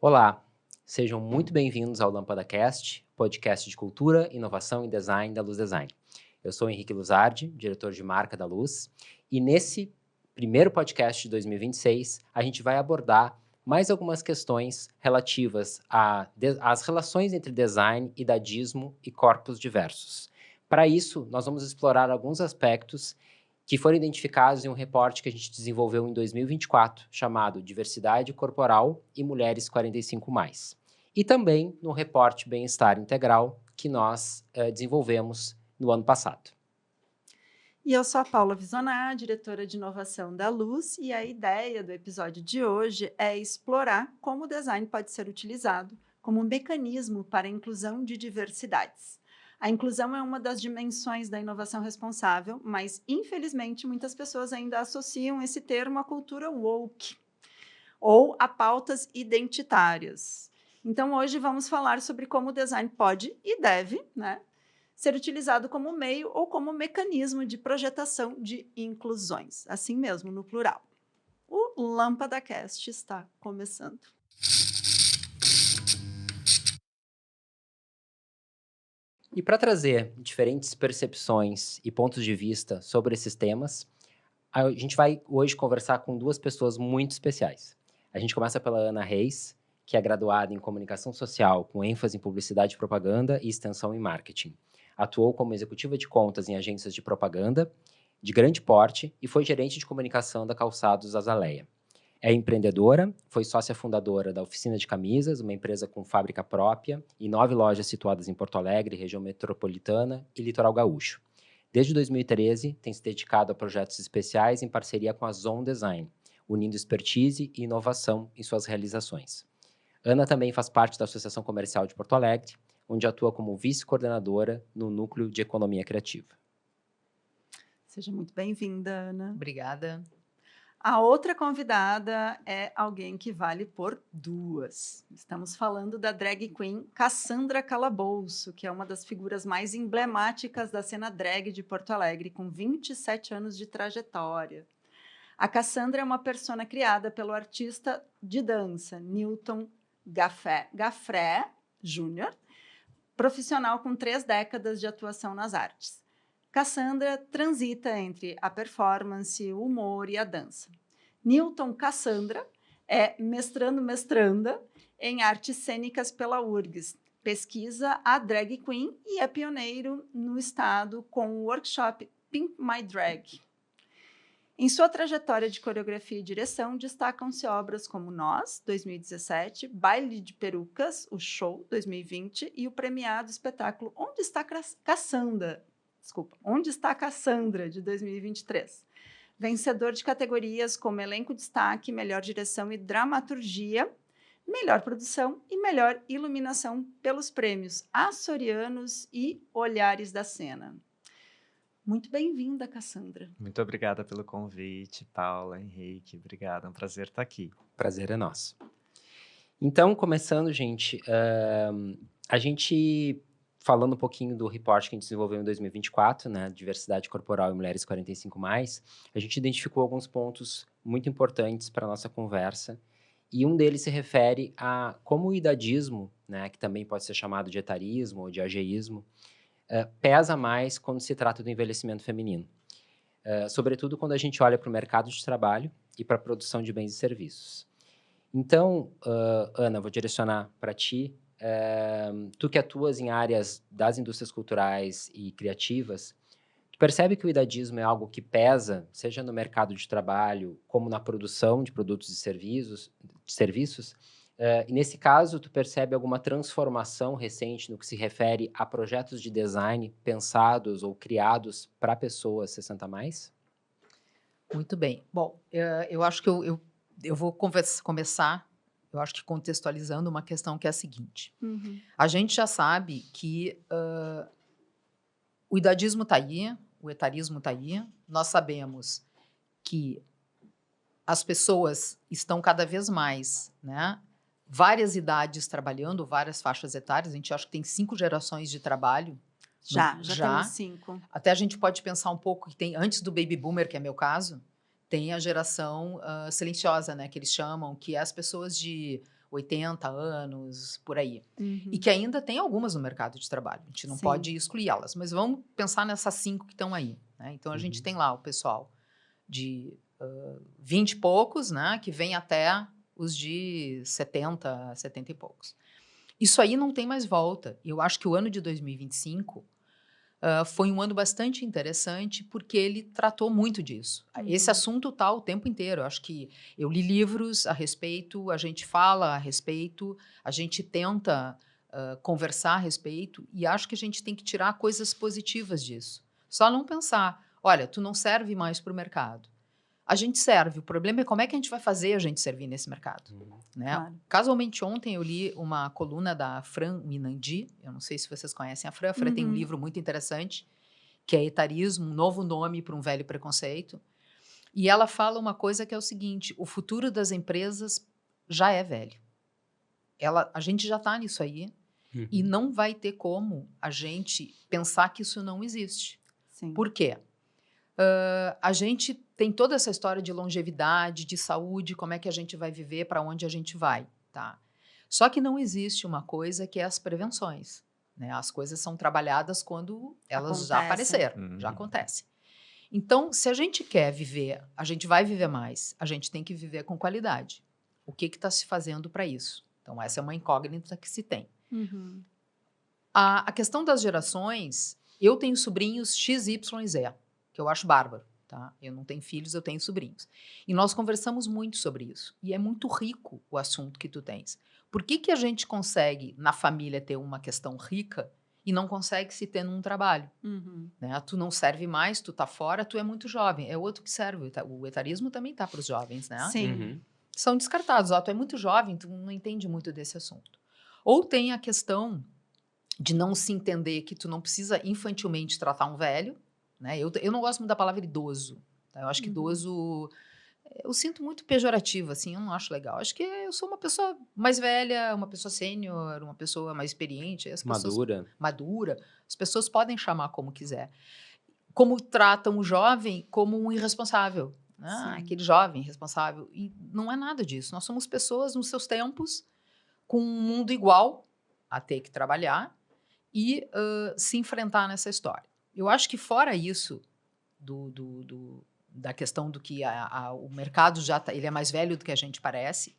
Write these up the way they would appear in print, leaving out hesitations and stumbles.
Olá, sejam muito bem-vindos ao Lâmpada Cast, podcast de cultura, inovação e design da Luz Design. Eu sou Henrique Luzardi, diretor de marca da Luz, e nesse primeiro podcast de 2026, a gente vai abordar mais algumas questões relativas às relações entre design, idadismo e corpos diversos. Para isso, nós vamos explorar alguns aspectos que foram identificados em um reporte que a gente desenvolveu em 2024, chamado Diversidade Corporal e Mulheres 45+. E também no reporte Bem-Estar Integral, que nós desenvolvemos no ano passado. E eu sou a Paula Visonar, diretora de inovação da Luz, e a ideia do episódio de hoje é explorar como o design pode ser utilizado como um mecanismo para a inclusão de diversidades. A inclusão é uma das dimensões da inovação responsável, mas infelizmente muitas pessoas ainda associam esse termo à cultura woke ou a pautas identitárias. Então hoje vamos falar sobre como o design pode e deve, ser utilizado como meio ou como mecanismo de projetação de inclusões, assim mesmo, no plural. O Lâmpada Cast está começando. E para trazer diferentes percepções e pontos de vista sobre esses temas, a gente vai hoje conversar com duas pessoas muito especiais. A gente começa pela Ana Reis, que é graduada em Comunicação Social, com ênfase em Publicidade e Propaganda e Extensão em Marketing. Atuou como executiva de contas em agências de propaganda de grande porte e foi gerente de comunicação da Calçados Azaleia. É empreendedora, foi sócia fundadora da Oficina de Camisas, uma empresa com fábrica própria e 9 lojas situadas em Porto Alegre, região metropolitana e litoral gaúcho. Desde 2013, tem se dedicado a projetos especiais em parceria com a Zone Design, unindo expertise e inovação em suas realizações. Ana também faz parte da Associação Comercial de Porto Alegre, onde atua como vice-coordenadora no Núcleo de Economia Criativa. Seja muito bem-vinda, Ana. Obrigada. A outra convidada é alguém que vale por duas. Estamos falando da drag queen Cassandra Calabouço, que é uma das figuras mais emblemáticas da cena drag de Porto Alegre, com 27 anos de trajetória. A Cassandra é uma persona criada pelo artista de dança Newton Gaffré Jr., profissional com 3 décadas de atuação nas artes. Cassandra transita entre a performance, o humor e a dança. Newton Cassandra é mestranda em artes cênicas pela URGS, pesquisa a drag queen e é pioneiro no estado com o workshop Pimp My Drag. Em sua trajetória de coreografia e direção, destacam-se obras como Nós, 2017, Baile de Perucas, o Show, 2020, e o premiado espetáculo Onde está Cassandra, de 2023. Vencedor de categorias como Elenco Destaque, Melhor Direção e Dramaturgia, Melhor Produção e Melhor Iluminação pelos prêmios Açorianos e Olhares da Cena. Muito bem-vinda, Cassandra. Muito obrigada pelo convite, Paula, Henrique. Obrigada, é um prazer estar aqui. Prazer é nosso. Então, começando, gente, a gente falando um pouquinho do report que a gente desenvolveu em 2024, né, Diversidade Corporal e Mulheres 45+, a gente identificou alguns pontos muito importantes para a nossa conversa, e um deles se refere a como o idadismo, né, que também pode ser chamado de etarismo ou de ageísmo, pesa mais quando se trata do envelhecimento feminino. Sobretudo quando a gente olha para o mercado de trabalho e para a produção de bens e serviços. Então, Ana, vou direcionar para ti. Tu que atuas em áreas das indústrias culturais e criativas, tu percebe que o idadismo é algo que pesa, seja no mercado de trabalho, como na produção de produtos e serviços? E nesse caso, tu percebe alguma transformação recente no que se refere a projetos de design pensados ou criados para pessoas 60+? Muito bem. Bom, eu acho que eu vou começar, eu acho que contextualizando uma questão que é a seguinte. A gente já sabe que o idadismo está aí, o etarismo está aí. Nós sabemos que as pessoas estão cada vez mais, né? Várias idades trabalhando, várias faixas etárias. A gente acha que tem 5 gerações de trabalho. Já temos 5. Até a gente pode pensar um pouco que tem, antes do baby boomer, que é meu caso, tem a geração silenciosa, né, que eles chamam, que é as pessoas de 80 anos, por aí. Uhum. E que ainda tem algumas no mercado de trabalho. A gente não Sim. pode excluir elas, mas vamos pensar nessas 5 que estão aí, né? Então, a gente tem lá o pessoal de 20 e poucos, né? Que vem até os de 70, 70 e poucos. Isso aí não tem mais volta. Eu acho que o ano de 2025 foi um ano bastante interessante porque ele tratou muito disso. Esse assunto está o tempo inteiro. Eu acho que eu li livros a respeito, a gente fala a respeito, a gente tenta conversar a respeito e acho que a gente tem que tirar coisas positivas disso. Só não pensar, olha, tu não serve mais para o mercado. A gente serve. O problema é como é que a gente vai fazer a gente servir nesse mercado. Né? Claro. Casualmente, ontem eu li uma coluna da Fran Minandi. Eu não sei se vocês conhecem a Fran. A Fran tem um livro muito interessante, que é Etarismo, um novo nome para um velho preconceito. E ela fala uma coisa que é o seguinte, o futuro das empresas já é velho. A gente já está nisso aí e não vai ter como a gente pensar que isso não existe. Sim. Por quê? A gente tem toda essa história de longevidade, de saúde, como é que a gente vai viver, para onde a gente vai, tá? Só que não existe uma coisa que é as prevenções, né? As coisas são trabalhadas quando elas já apareceram, já acontecem. Então, se a gente quer viver, a gente vai viver mais, a gente tem que viver com qualidade. O que está se fazendo para isso? Então, essa é uma incógnita que se tem. A questão das gerações, eu tenho sobrinhos X, Y, Z, que eu acho bárbaro, tá? Eu não tenho filhos, eu tenho sobrinhos. E nós conversamos muito sobre isso. E é muito rico o assunto que tu tens. Por que a gente consegue, na família, ter uma questão rica e não consegue se ter num trabalho? Né? Tu não serve mais, tu tá fora, tu é muito jovem. É outro que serve. O etarismo também tá para os jovens, né? Sim. São descartados. Tu é muito jovem, tu não entende muito desse assunto. Ou tem a questão de não se entender que tu não precisa infantilmente tratar um velho, né? Eu não gosto muito da palavra idoso. Tá? Eu acho que idoso... Eu sinto muito pejorativo, assim, eu não acho legal. Acho que eu sou uma pessoa mais velha, uma pessoa sênior, uma pessoa mais experiente. Madura. As pessoas podem chamar como quiser. Como tratam o jovem como um irresponsável. Né? Aquele jovem irresponsável. E não é nada disso. Nós somos pessoas nos seus tempos, com um mundo igual, a ter que trabalhar e se enfrentar nessa história. Eu acho que fora isso, da questão do que o mercado ele é mais velho do que a gente parece,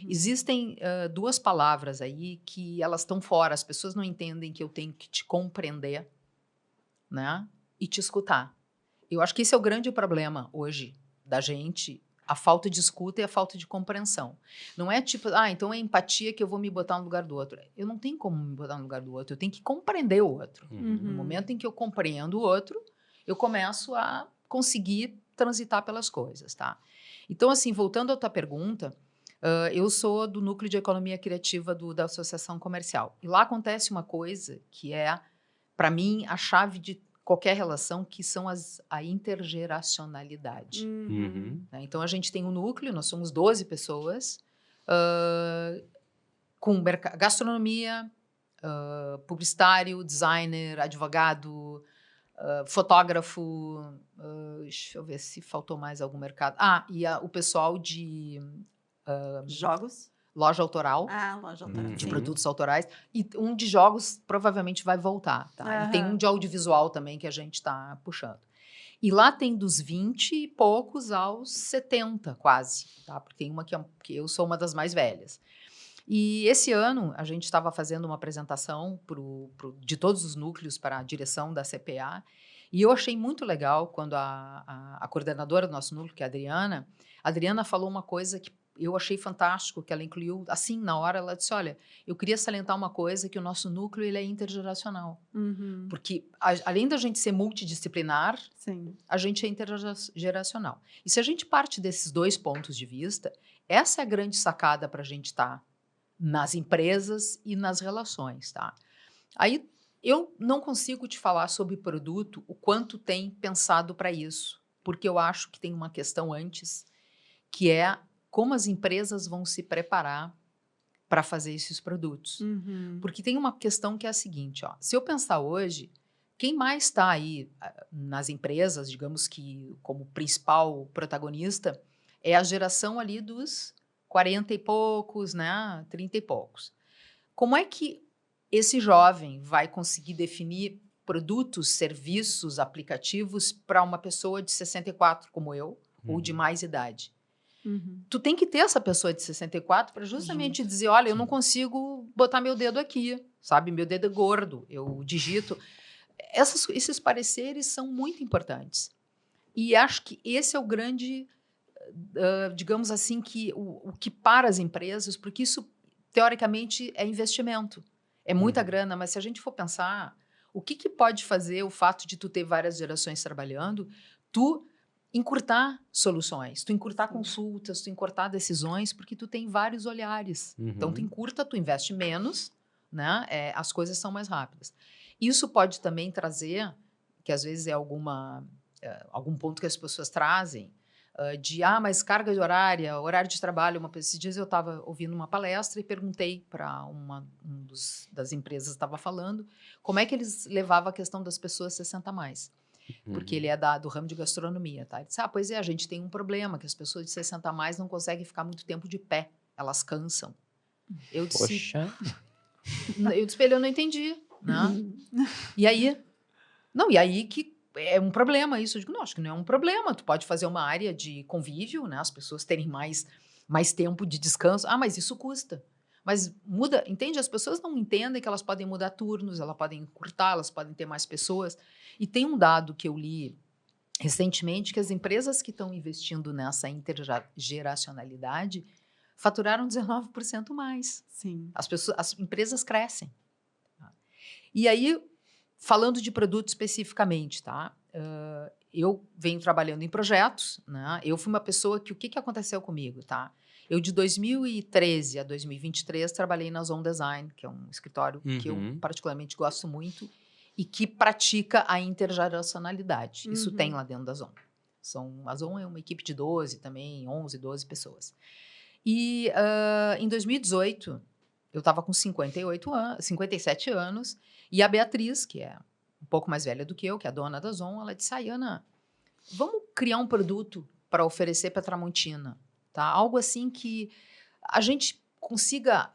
existem 2 palavras aí que elas estão fora. As pessoas não entendem que eu tenho que te compreender, né? E te escutar. Eu acho que esse é o grande problema hoje da gente, a falta de escuta e a falta de compreensão. Não é tipo, então é empatia que eu vou me botar no lugar do outro. Eu não tenho como me botar no lugar do outro, eu tenho que compreender o outro. No momento em que eu compreendo o outro, eu começo a conseguir transitar pelas coisas, tá? Então, assim, voltando à tua pergunta, eu sou do núcleo de economia criativa da Associação Comercial. E lá acontece uma coisa que é, para mim, a chave de qualquer relação, que são a intergeracionalidade. Né? Então, a gente tem um núcleo, nós somos 12 pessoas, com gastronomia, publicitário, designer, advogado, fotógrafo, deixa eu ver se faltou mais algum mercado. E o pessoal de... Jogos? Loja autoral. Loja autoral. De produtos autorais. E um de jogos provavelmente vai voltar. Tá? E tem um de audiovisual também que a gente está puxando. E lá tem dos 20 e poucos aos 70, quase. Tá? Porque tem uma que eu sou uma das mais velhas. E esse ano a gente estava fazendo uma apresentação de todos os núcleos para a direção da CPA. E eu achei muito legal quando a coordenadora do nosso núcleo, que é a Adriana falou uma coisa que eu achei fantástico, que ela incluiu, assim, na hora, ela disse, olha, eu queria salientar uma coisa, que o nosso núcleo ele é intergeracional. Porque, além da gente ser multidisciplinar, a gente é intergeracional. E se a gente parte desses 2 pontos de vista, essa é a grande sacada para a gente estar nas empresas e nas relações, tá? Aí, eu não consigo te falar sobre produto, o quanto tem pensado para isso, porque eu acho que tem uma questão antes, que é como as empresas vão se preparar para fazer esses produtos. Porque tem uma questão que é a seguinte, se eu pensar hoje, quem mais está aí nas empresas, digamos que como principal protagonista, é a geração ali dos 40 e poucos, né? 30 e poucos. Como é que esse jovem vai conseguir definir produtos, serviços, aplicativos para uma pessoa de 64 como eu, ou de mais idade? Tu tem que ter essa pessoa de 64 para justamente dizer, olha, eu não consigo botar meu dedo aqui, sabe? Meu dedo é gordo, eu digito. Esses pareceres são muito importantes. E acho que esse é o grande, digamos assim, o que para as empresas, porque isso, teoricamente, é investimento. É muita grana, mas se a gente for pensar, o que pode fazer o fato de tu ter várias gerações trabalhando, tu encurtar soluções, tu encurtar consultas, tu encurtar decisões, porque tu tem vários olhares. Então, tu encurta, tu investe menos, né? As coisas são mais rápidas. Isso pode também trazer, que às vezes é algum ponto que as pessoas trazem, mas carga de horário de trabalho. Esses dias eu estava ouvindo uma palestra e perguntei para das empresas que estava falando como é que eles levavam a questão das pessoas 60 a mais. Porque ele é do ramo de gastronomia, tá? Ele disse, pois é, a gente tem um problema, que as pessoas de 60 a mais não conseguem ficar muito tempo de pé, elas cansam. Eu disse, Poxa. Eu não entendi, né? E aí que é um problema isso. Eu digo, não, acho que não é um problema, tu pode fazer uma área de convívio, né? As pessoas terem mais tempo de descanso. Mas isso custa. Mas muda, entende? As pessoas não entendem que elas podem mudar turnos, elas podem encurtar, elas podem ter mais pessoas. E tem um dado que eu li recentemente, que as empresas que estão investindo nessa intergeracionalidade faturaram 19% mais. Sim. As empresas crescem. E aí, falando de produto especificamente, tá? Eu venho trabalhando em projetos, né? Eu fui uma pessoa que... O que aconteceu comigo, tá? Eu, de 2013 a 2023, trabalhei na Zon Design, que é um escritório que eu particularmente gosto muito e que pratica a intergeracionalidade. Isso tem lá dentro da Zon. A Zon é uma equipe de 12 também, 11, 12 pessoas. E em 2018, eu estava com 57 anos, e a Beatriz, que é um pouco mais velha do que eu, que é a dona da Zon, ela disse, Ana, vamos criar um produto para oferecer para a Tramontina, tá? Algo assim que a gente consiga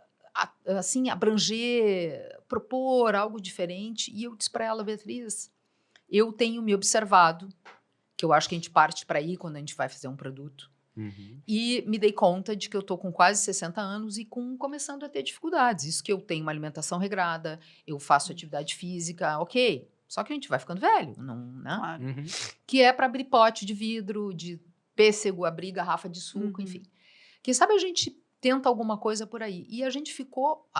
assim abranger, propor algo diferente. E eu disse para ela, Beatriz, eu tenho me observado, que eu acho que a gente parte para aí quando a gente vai fazer um produto. E me dei conta de que eu estou com quase 60 anos e começando a ter dificuldades. Isso que eu tenho uma alimentação regrada, eu faço atividade física, ok. Só que a gente vai ficando velho, não, né? Claro. Que é para abrir pote de vidro, de pêssego, abrir garrafa de suco, enfim. Quem sabe a gente tenta alguma coisa por aí. E a gente ficou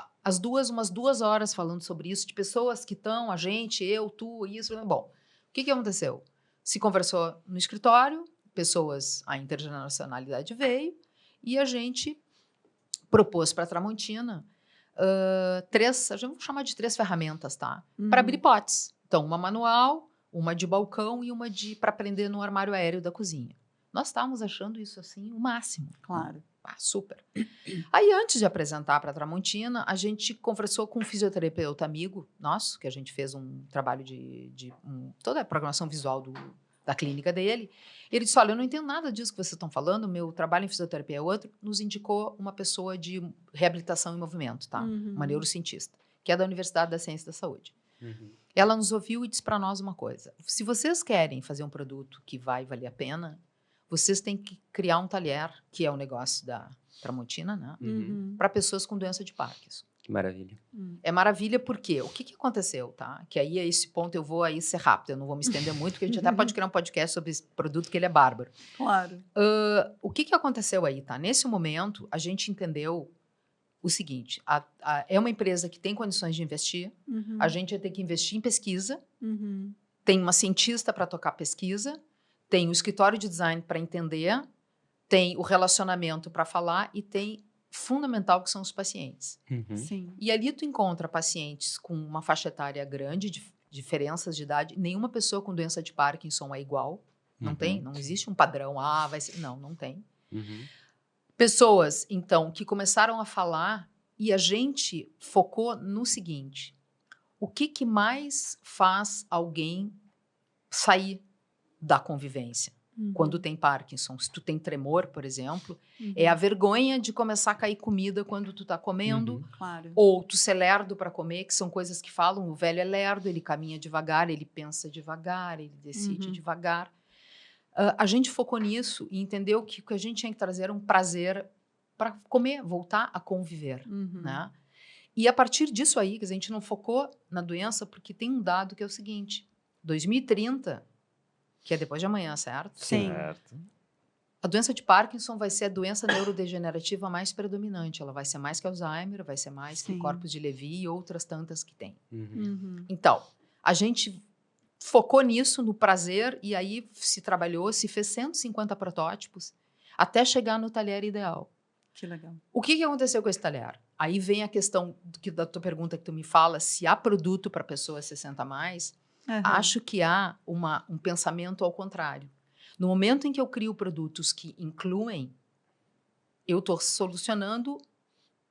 umas 2 horas falando sobre isso, de pessoas que estão, a gente, eu, tu, isso. Bom, o que aconteceu? Se conversou no escritório, a intergeracionalidade veio, e a gente propôs para a Tramontina vamos chamar de 3 ferramentas, tá? Para abrir potes. Então, uma manual, uma de balcão e uma para prender no armário aéreo da cozinha. Nós estávamos achando isso assim o máximo. Claro. Super. Aí, antes de apresentar para a Tramontina, a gente conversou com um fisioterapeuta amigo nosso, que a gente fez um trabalho toda a programação visual da clínica dele. Ele disse, olha, eu não entendo nada disso que vocês estão falando, meu trabalho em fisioterapia é outro. Nos indicou uma pessoa de reabilitação em movimento, tá? Uma neurocientista, que é da Universidade da Ciência da Saúde. Ela nos ouviu e disse para nós uma coisa. Se vocês querem fazer um produto que vai valer a pena, vocês têm que criar um talher, que é o negócio da Tramontina, né? Para pessoas com doença de Parkinson. Que maravilha. É maravilha porque o que aconteceu, tá? Que aí, a esse ponto, eu vou aí ser rápido, eu não vou me estender muito, porque a gente até pode criar um podcast sobre esse produto, que ele é bárbaro. Claro. O que aconteceu aí, tá? Nesse momento, a gente entendeu o seguinte, é uma empresa que tem condições de investir, a gente vai ter que investir em pesquisa, tem uma cientista para tocar pesquisa, tem o escritório de design para entender, tem o relacionamento para falar e tem fundamental, que são os pacientes. Sim. E ali tu encontra pacientes com uma faixa etária grande, diferenças de idade. Nenhuma pessoa com doença de Parkinson é igual. Não tem, não existe um padrão. Vai ser... Não tem. Pessoas, então, que começaram a falar e a gente focou no seguinte. O que mais faz alguém sair da convivência? quando tem Parkinson. Se tu tem tremor, por exemplo, é a vergonha de começar a cair comida quando tu tá comendo, Claro. ou tu ser lerdo para comer, que são coisas que falam, o velho é lerdo, ele caminha devagar, ele pensa devagar, ele decide devagar. A gente focou nisso e entendeu que o que a gente tinha que trazer era um prazer para comer, voltar a conviver, né? E a partir disso aí, que a gente não focou na doença, porque tem um dado que é o seguinte, 2030, que é depois de amanhã, certo? Sim. Certo. A doença de Parkinson vai ser a doença neurodegenerativa mais predominante. Ela vai ser mais que Alzheimer, vai ser mais que corpos de Levy e outras tantas que tem. Então, a gente focou nisso, no prazer, e aí se trabalhou, se fez 150 protótipos, até chegar no talher ideal. Que legal. O que aconteceu com esse talher? Aí vem a questão da tua pergunta que tu me fala, se há produto para pessoas 60 a mais. Acho que há um pensamento ao contrário. No momento em que eu crio produtos que incluem, eu estou solucionando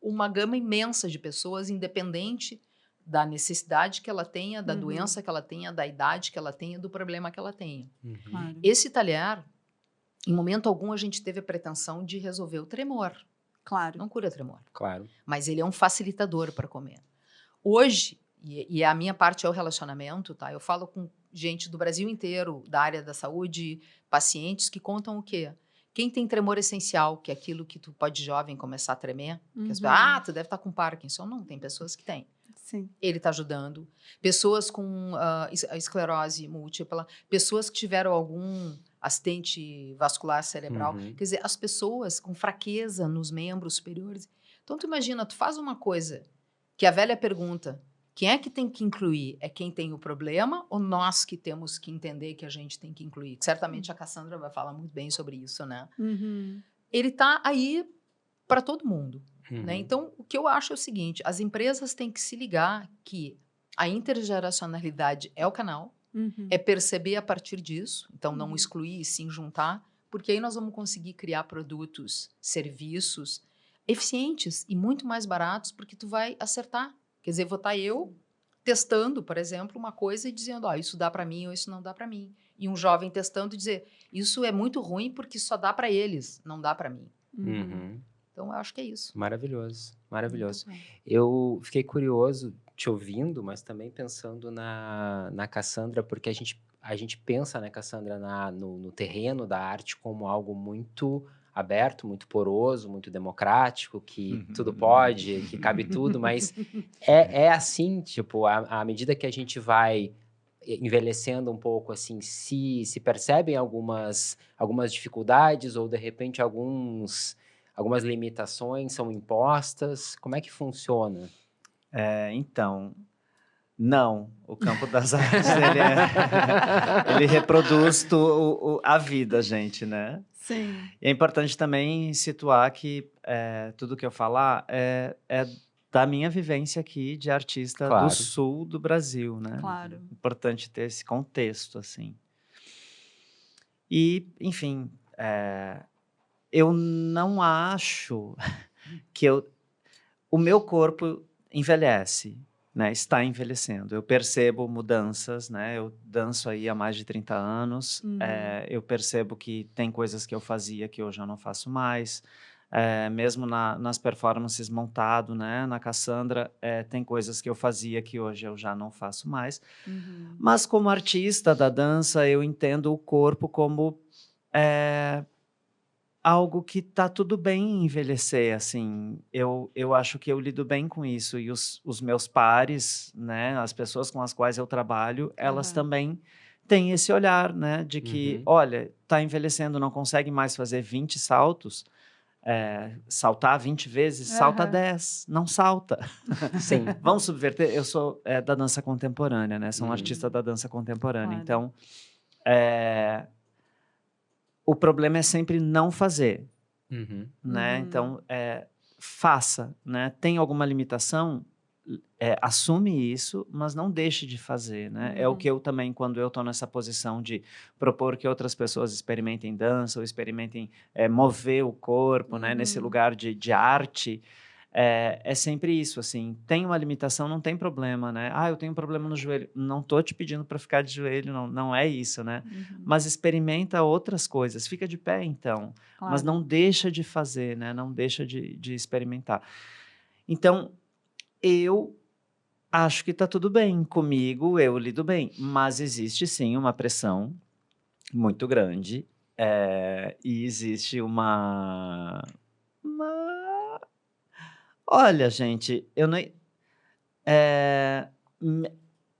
uma gama imensa de pessoas, independente da necessidade que ela tenha, da doença que ela tenha, da idade que ela tenha, do problema que ela tenha. Claro. Esse talher, em momento algum, a gente teve a pretensão de resolver o tremor. Claro. Não cura tremor. Claro. Mas ele é um facilitador para comer. Hoje, e a minha parte é o relacionamento, tá? Eu falo com gente do Brasil inteiro, da área da saúde, pacientes que contam o quê? Quem tem tremor essencial, que é aquilo que tu pode jovem começar a tremer, que as pessoas, tu deve estar com Parkinson. Não, tem pessoas que têm. Sim. Ele está ajudando. Pessoas com esclerose múltipla, pessoas que tiveram algum acidente vascular cerebral. Quer dizer, as pessoas com fraqueza nos membros superiores. Então, tu imagina, tu faz uma coisa que a velha pergunta, quem é que tem que incluir? É quem tem o problema ou nós que temos que entender que a gente tem que incluir? Certamente a Cassandra vai falar muito bem sobre isso, né? Ele está aí para todo mundo. Né? Então, o que eu acho é o seguinte, as empresas têm que se ligar que a intergeracionalidade é o canal, é perceber a partir disso, então não excluir e sim juntar, porque aí nós vamos conseguir criar produtos, serviços eficientes e muito mais baratos, porque tu vai acertar. Quer dizer, vou estar eu testando, por exemplo, uma coisa e dizendo, isso dá para mim ou isso não dá para mim. E um jovem testando e dizer, isso é muito ruim porque só dá para eles, não dá para mim. Então, eu acho que é isso. Maravilhoso, maravilhoso. Eu fiquei curioso te ouvindo, mas também pensando na Cassandra, porque a gente pensa, né, Cassandra, no terreno da arte como algo muito aberto, muito poroso, muito democrático, que tudo pode, que cabe tudo, mas é assim, tipo, à medida que a gente vai envelhecendo um pouco, assim, se percebem algumas dificuldades ou, de repente, algumas limitações são impostas? Como é que funciona? Então, não. O campo das artes, ele reproduz a vida, gente, né? Sim. E é importante também situar que tudo que eu falar é da minha vivência aqui de artista do sul do Brasil, né? Claro. Importante ter esse contexto, assim. E, enfim, eu não acho que o meu corpo envelhece, né? Está envelhecendo. Eu percebo mudanças, né? Eu danço aí há mais de 30 anos. Eu percebo que tem coisas que eu fazia que hoje eu não faço mais. Mesmo nas performances montado, né? Na Cassandra, tem coisas que eu fazia que hoje eu já não faço mais. Mas como artista da dança, eu entendo o corpo como algo que tá tudo bem envelhecer, assim. Eu acho que eu lido bem com isso. E os meus pares, né, as pessoas com as quais eu trabalho, elas também têm esse olhar, né, de que, olha, tá envelhecendo, não consegue mais fazer 20 saltos, saltar 20 vezes, salta 10, não salta. Sim. Vamos subverter? Eu sou da dança contemporânea, né, sou um artista da dança contemporânea, então... O problema é sempre não fazer, né? Então, faça, né? Tem alguma limitação, assume isso, mas não deixe de fazer, né? É o que eu também, quando eu estou nessa posição de propor que outras pessoas experimentem dança ou experimentem mover o corpo, né? Nesse lugar de arte, é sempre isso, assim, tem uma limitação, não tem problema, né? Ah, eu tenho um problema no joelho. Não tô te pedindo para ficar de joelho, não é isso, né? Mas experimenta outras coisas, fica de pé, então. Mas não deixa de fazer, né? Não deixa de experimentar. Então, eu acho que está tudo bem comigo, eu lido bem, mas existe sim uma pressão muito grande, e existe Olha, gente, eu não.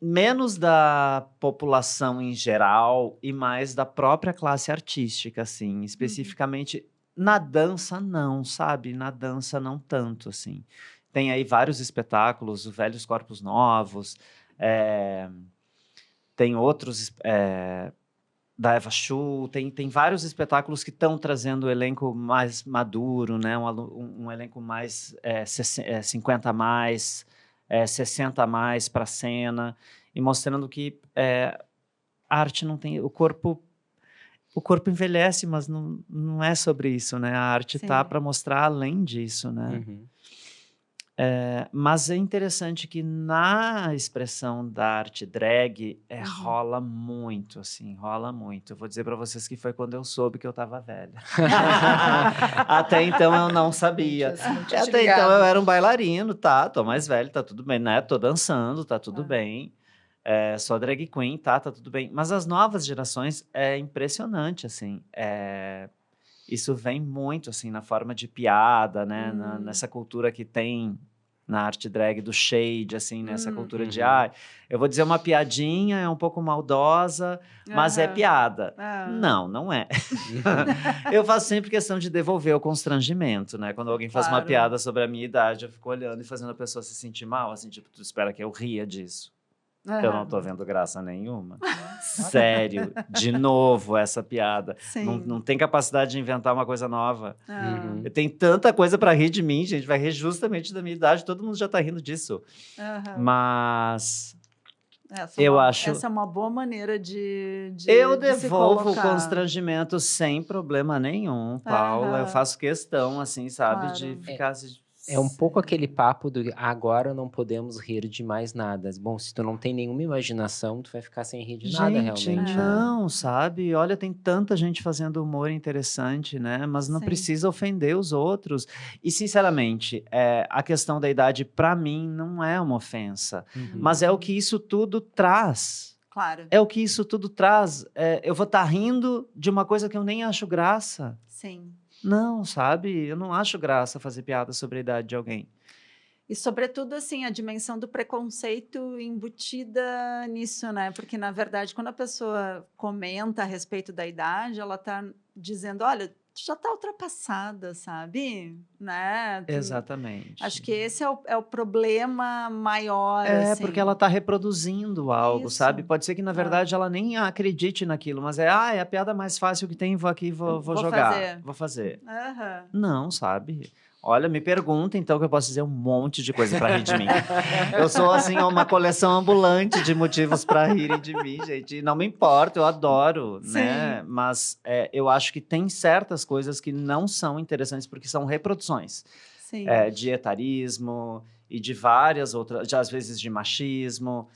Menos da população em geral e mais da própria classe artística, assim, especificamente na dança, não, sabe? Na dança, não tanto, assim. Tem aí vários espetáculos, Velhos Corpos Novos, tem outros da Eva Chu, tem vários espetáculos que estão trazendo o elenco mais maduro, né? Um elenco mais 50 a mais, 60 a mais para a cena, e mostrando que a arte não tem... O corpo envelhece, mas não é sobre isso, né? A arte está para mostrar além disso, né? Mas é interessante que na expressão da arte drag rola muito, assim, rola muito. Eu vou dizer para vocês que foi quando eu soube que eu estava velha. Até então eu não sabia. Até então eu era um bailarino, tô mais velho, tá tudo bem, né? Tô dançando, tá tudo bem. Sou drag queen, tá tudo bem. Mas as novas gerações é impressionante, assim. Isso vem muito, assim, na forma de piada, né? Nessa cultura que tem na arte drag do shade, assim, nessa cultura de... eu vou dizer uma piadinha, é um pouco maldosa, mas é piada. Não é. Eu faço sempre questão de devolver o constrangimento, né? Quando alguém faz uma piada sobre a minha idade, eu fico olhando e fazendo a pessoa se sentir mal, assim, tipo, tu espera que eu ria disso. Eu não tô vendo graça nenhuma. Sério, de novo essa piada. Não tem capacidade de inventar uma coisa nova. Eu tenho tanta coisa para rir de mim, gente. Vai rir justamente da minha idade. Todo mundo já tá rindo disso. Mas essa é uma boa maneira de eu de se devolvo o colocar. constrangimento sem problema nenhum, Paula. Eu faço questão, assim, sabe? De ficar... É um pouco aquele papo do agora não podemos rir de mais nada. Bom, se tu não tem nenhuma imaginação, tu vai ficar sem rir de nada, realmente. Não, sabe? Olha, tem tanta gente fazendo humor interessante, né? Mas não precisa ofender os outros. E, sinceramente, a questão da idade, para mim, não é uma ofensa. Mas é o que isso tudo traz. Claro. É o que isso tudo traz. Eu vou estar rindo de uma coisa que eu nem acho graça. Sim. Não, sabe? Eu não acho graça fazer piada sobre a idade de alguém. E, sobretudo, assim, a dimensão do preconceito embutida nisso, né? Porque, na verdade, quando a pessoa comenta a respeito da idade, ela está dizendo, olha, tu já está ultrapassada, sabe? Né? Exatamente. Acho que esse é o problema maior, assim. Porque ela está reproduzindo algo, sabe? Pode ser que, na verdade, ela nem acredite naquilo, mas é a piada mais fácil que tem, vou jogar. Vou fazer. Não, sabe? Olha, me pergunta, então, que eu posso dizer um monte de coisa para rir de mim. Eu sou, assim, uma coleção ambulante de motivos para rirem de mim, gente. Não me importa, eu adoro, né? Mas eu acho que tem certas coisas que não são interessantes porque são reproduções. De etarismo e de várias outras, às vezes de machismo.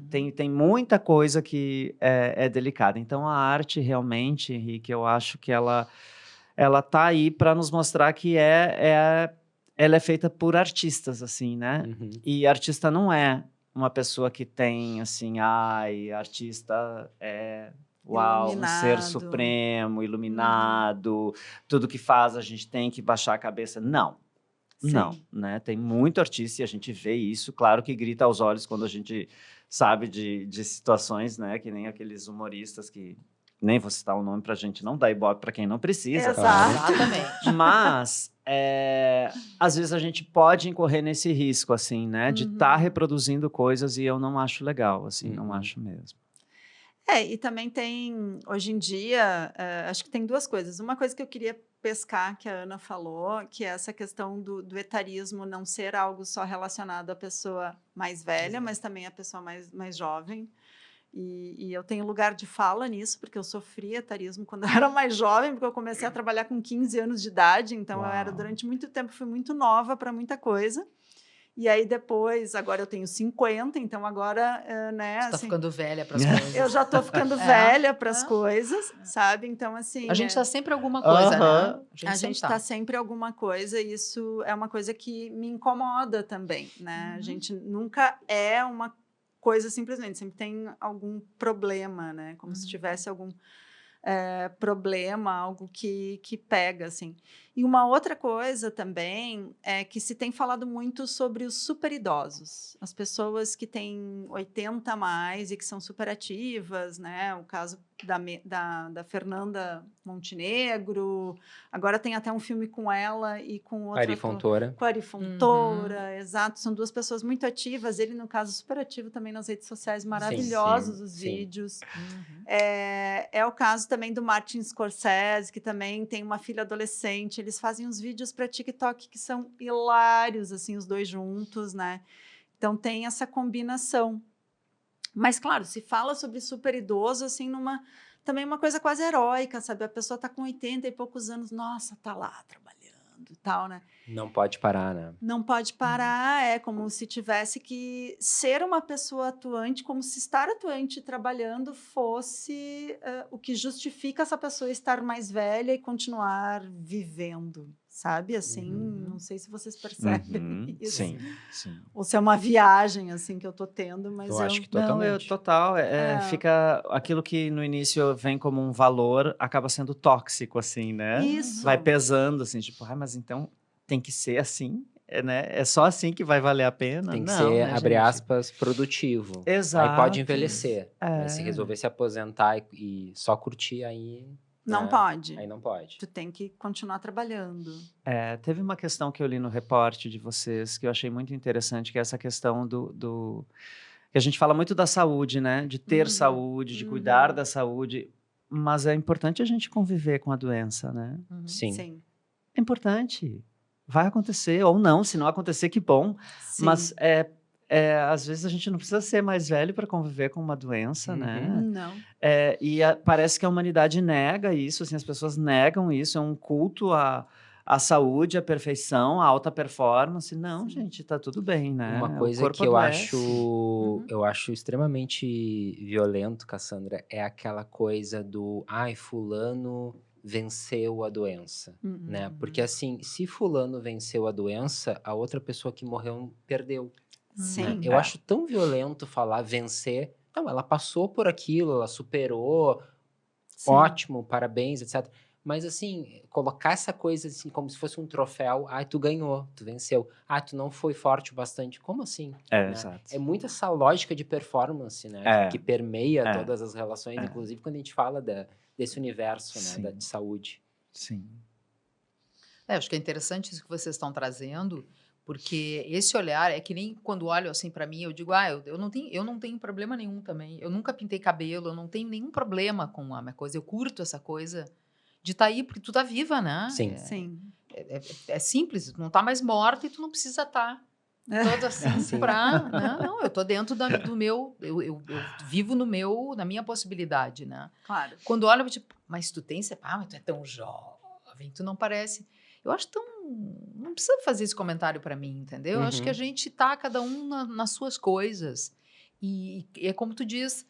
Tem muita coisa que é delicada. Então, a arte realmente, Henrique, eu acho que ela tá aí para nos mostrar que ela é feita por artistas, assim, né? E artista não é uma pessoa que tem, assim, artista uau, um ser supremo, iluminado, tudo que faz a gente tem que baixar a cabeça. Não, né? Tem muito artista e a gente vê isso, claro que grita aos olhos quando a gente sabe de situações, né? Que nem aqueles humoristas que... Nem vou citar o nome pra gente não dar ibope pra quem não precisa. Exatamente. Mas, às vezes a gente pode incorrer nesse risco, assim, né? De estar reproduzindo coisas e eu não acho legal, assim, não acho mesmo. E também tem, hoje em dia, acho que tem duas coisas. Uma coisa que eu queria pescar, que a Ana falou, que é essa questão do etarismo não ser algo só relacionado à pessoa mais velha, mas também à pessoa mais jovem. E eu tenho lugar de fala nisso, porque eu sofri etarismo quando eu era mais jovem, porque eu comecei a trabalhar com 15 anos de idade, então eu era, durante muito tempo, fui muito nova para muita coisa. E aí depois, agora eu tenho 50, então agora, né? Você tá assim, ficando velha para as coisas. eu já estou ficando velha para as coisas, sabe? Então, assim... A gente está sempre alguma coisa, né? A gente está sempre alguma coisa, e isso é uma coisa que me incomoda também, né? A gente nunca é uma coisa simplesmente, sempre tem algum problema, né? Como se tivesse algum problema, algo que pega, assim. E uma outra coisa também é que se tem falado muito sobre os superidosos, as pessoas que têm 80 a mais e que são superativas, né? O caso da Fernanda Montenegro, agora tem até um filme com ela e com outra... Ari Fontoura. Com Ari Fontoura, exato. São duas pessoas muito ativas, ele, no caso, super ativo também nas redes sociais, maravilhosos os vídeos. É o caso também do Martin Scorsese, que também tem uma filha adolescente. Eles fazem uns vídeos para TikTok que são hilários, assim, os dois juntos, né? Então tem essa combinação. Mas, claro, se fala sobre super idoso, assim, também uma coisa quase heróica, sabe? A pessoa está com 80 e poucos anos, nossa, tá lá trabalhando e tal, né? Não pode parar, né? Não pode parar, é como se tivesse que ser uma pessoa atuante, como se estar atuante trabalhando fosse o que justifica essa pessoa estar mais velha e continuar vivendo, sabe? Assim, não sei se vocês percebem isso. Sim, sim. Ou se é uma viagem, assim, que eu tô tendo, mas eu acho que totalmente. Não, total. Fica aquilo que no início vem como um valor, acaba sendo tóxico, assim, né? Isso. Vai pesando, assim, tipo, mas então tem que ser assim, né? É só assim que vai valer a pena? Tem que não, ser, né, abre gente? aspas, produtivo. Exato. Aí pode envelhecer. Mas se resolver se aposentar e só curtir, aí... Não pode. Aí não pode. Tu tem que continuar trabalhando. Teve uma questão que eu li no reporte de vocês que eu achei muito interessante, que é essa questão que a gente fala muito da saúde, né? De ter saúde, de cuidar da saúde, mas é importante a gente conviver com a doença, né? Sim. É importante. Vai acontecer, ou não, se não acontecer, que bom. Sim. Mas às vezes a gente não precisa ser mais velho para conviver com uma doença, né? Não. Parece que a humanidade nega isso, assim, as pessoas negam isso, é um culto à saúde, à perfeição, à alta performance. Não, gente, tá tudo bem, né? Uma coisa que eu acho extremamente violento, Cassandra, é aquela coisa do fulano venceu a doença, né? Porque assim, se fulano venceu a doença, a outra pessoa que morreu perdeu. Sim. Né? Eu acho tão violento falar vencer. Não, ela passou por aquilo, ela superou, ótimo, parabéns, etc. Mas assim, colocar essa coisa assim, como se fosse um troféu, tu ganhou, tu venceu. Tu não foi forte o bastante. Como assim? Né? Exato. É muito essa lógica de performance, né? Que permeia todas as relações, inclusive quando a gente fala desse universo, né? De saúde. Sim. Acho que é interessante isso que vocês estão trazendo, porque esse olhar é que nem quando olham assim para mim, eu digo, eu não tenho problema nenhum também. Eu nunca pintei cabelo, eu não tenho nenhum problema com a minha coisa. Eu curto essa coisa de estar aí, porque tu tá viva, né? Sim. Sim. É simples, tu não tá mais morta e tu não precisa estar toda assim pra... Não, eu tô dentro do meu... Eu vivo na minha possibilidade, né? Claro. Quando olha, tipo, mas tu tem... mas tu é tão jovem, tu não parece... Eu acho tão... Não precisa fazer esse comentário para mim, entendeu? Eu acho que a gente tá, cada um nas suas coisas. E é como tu diz,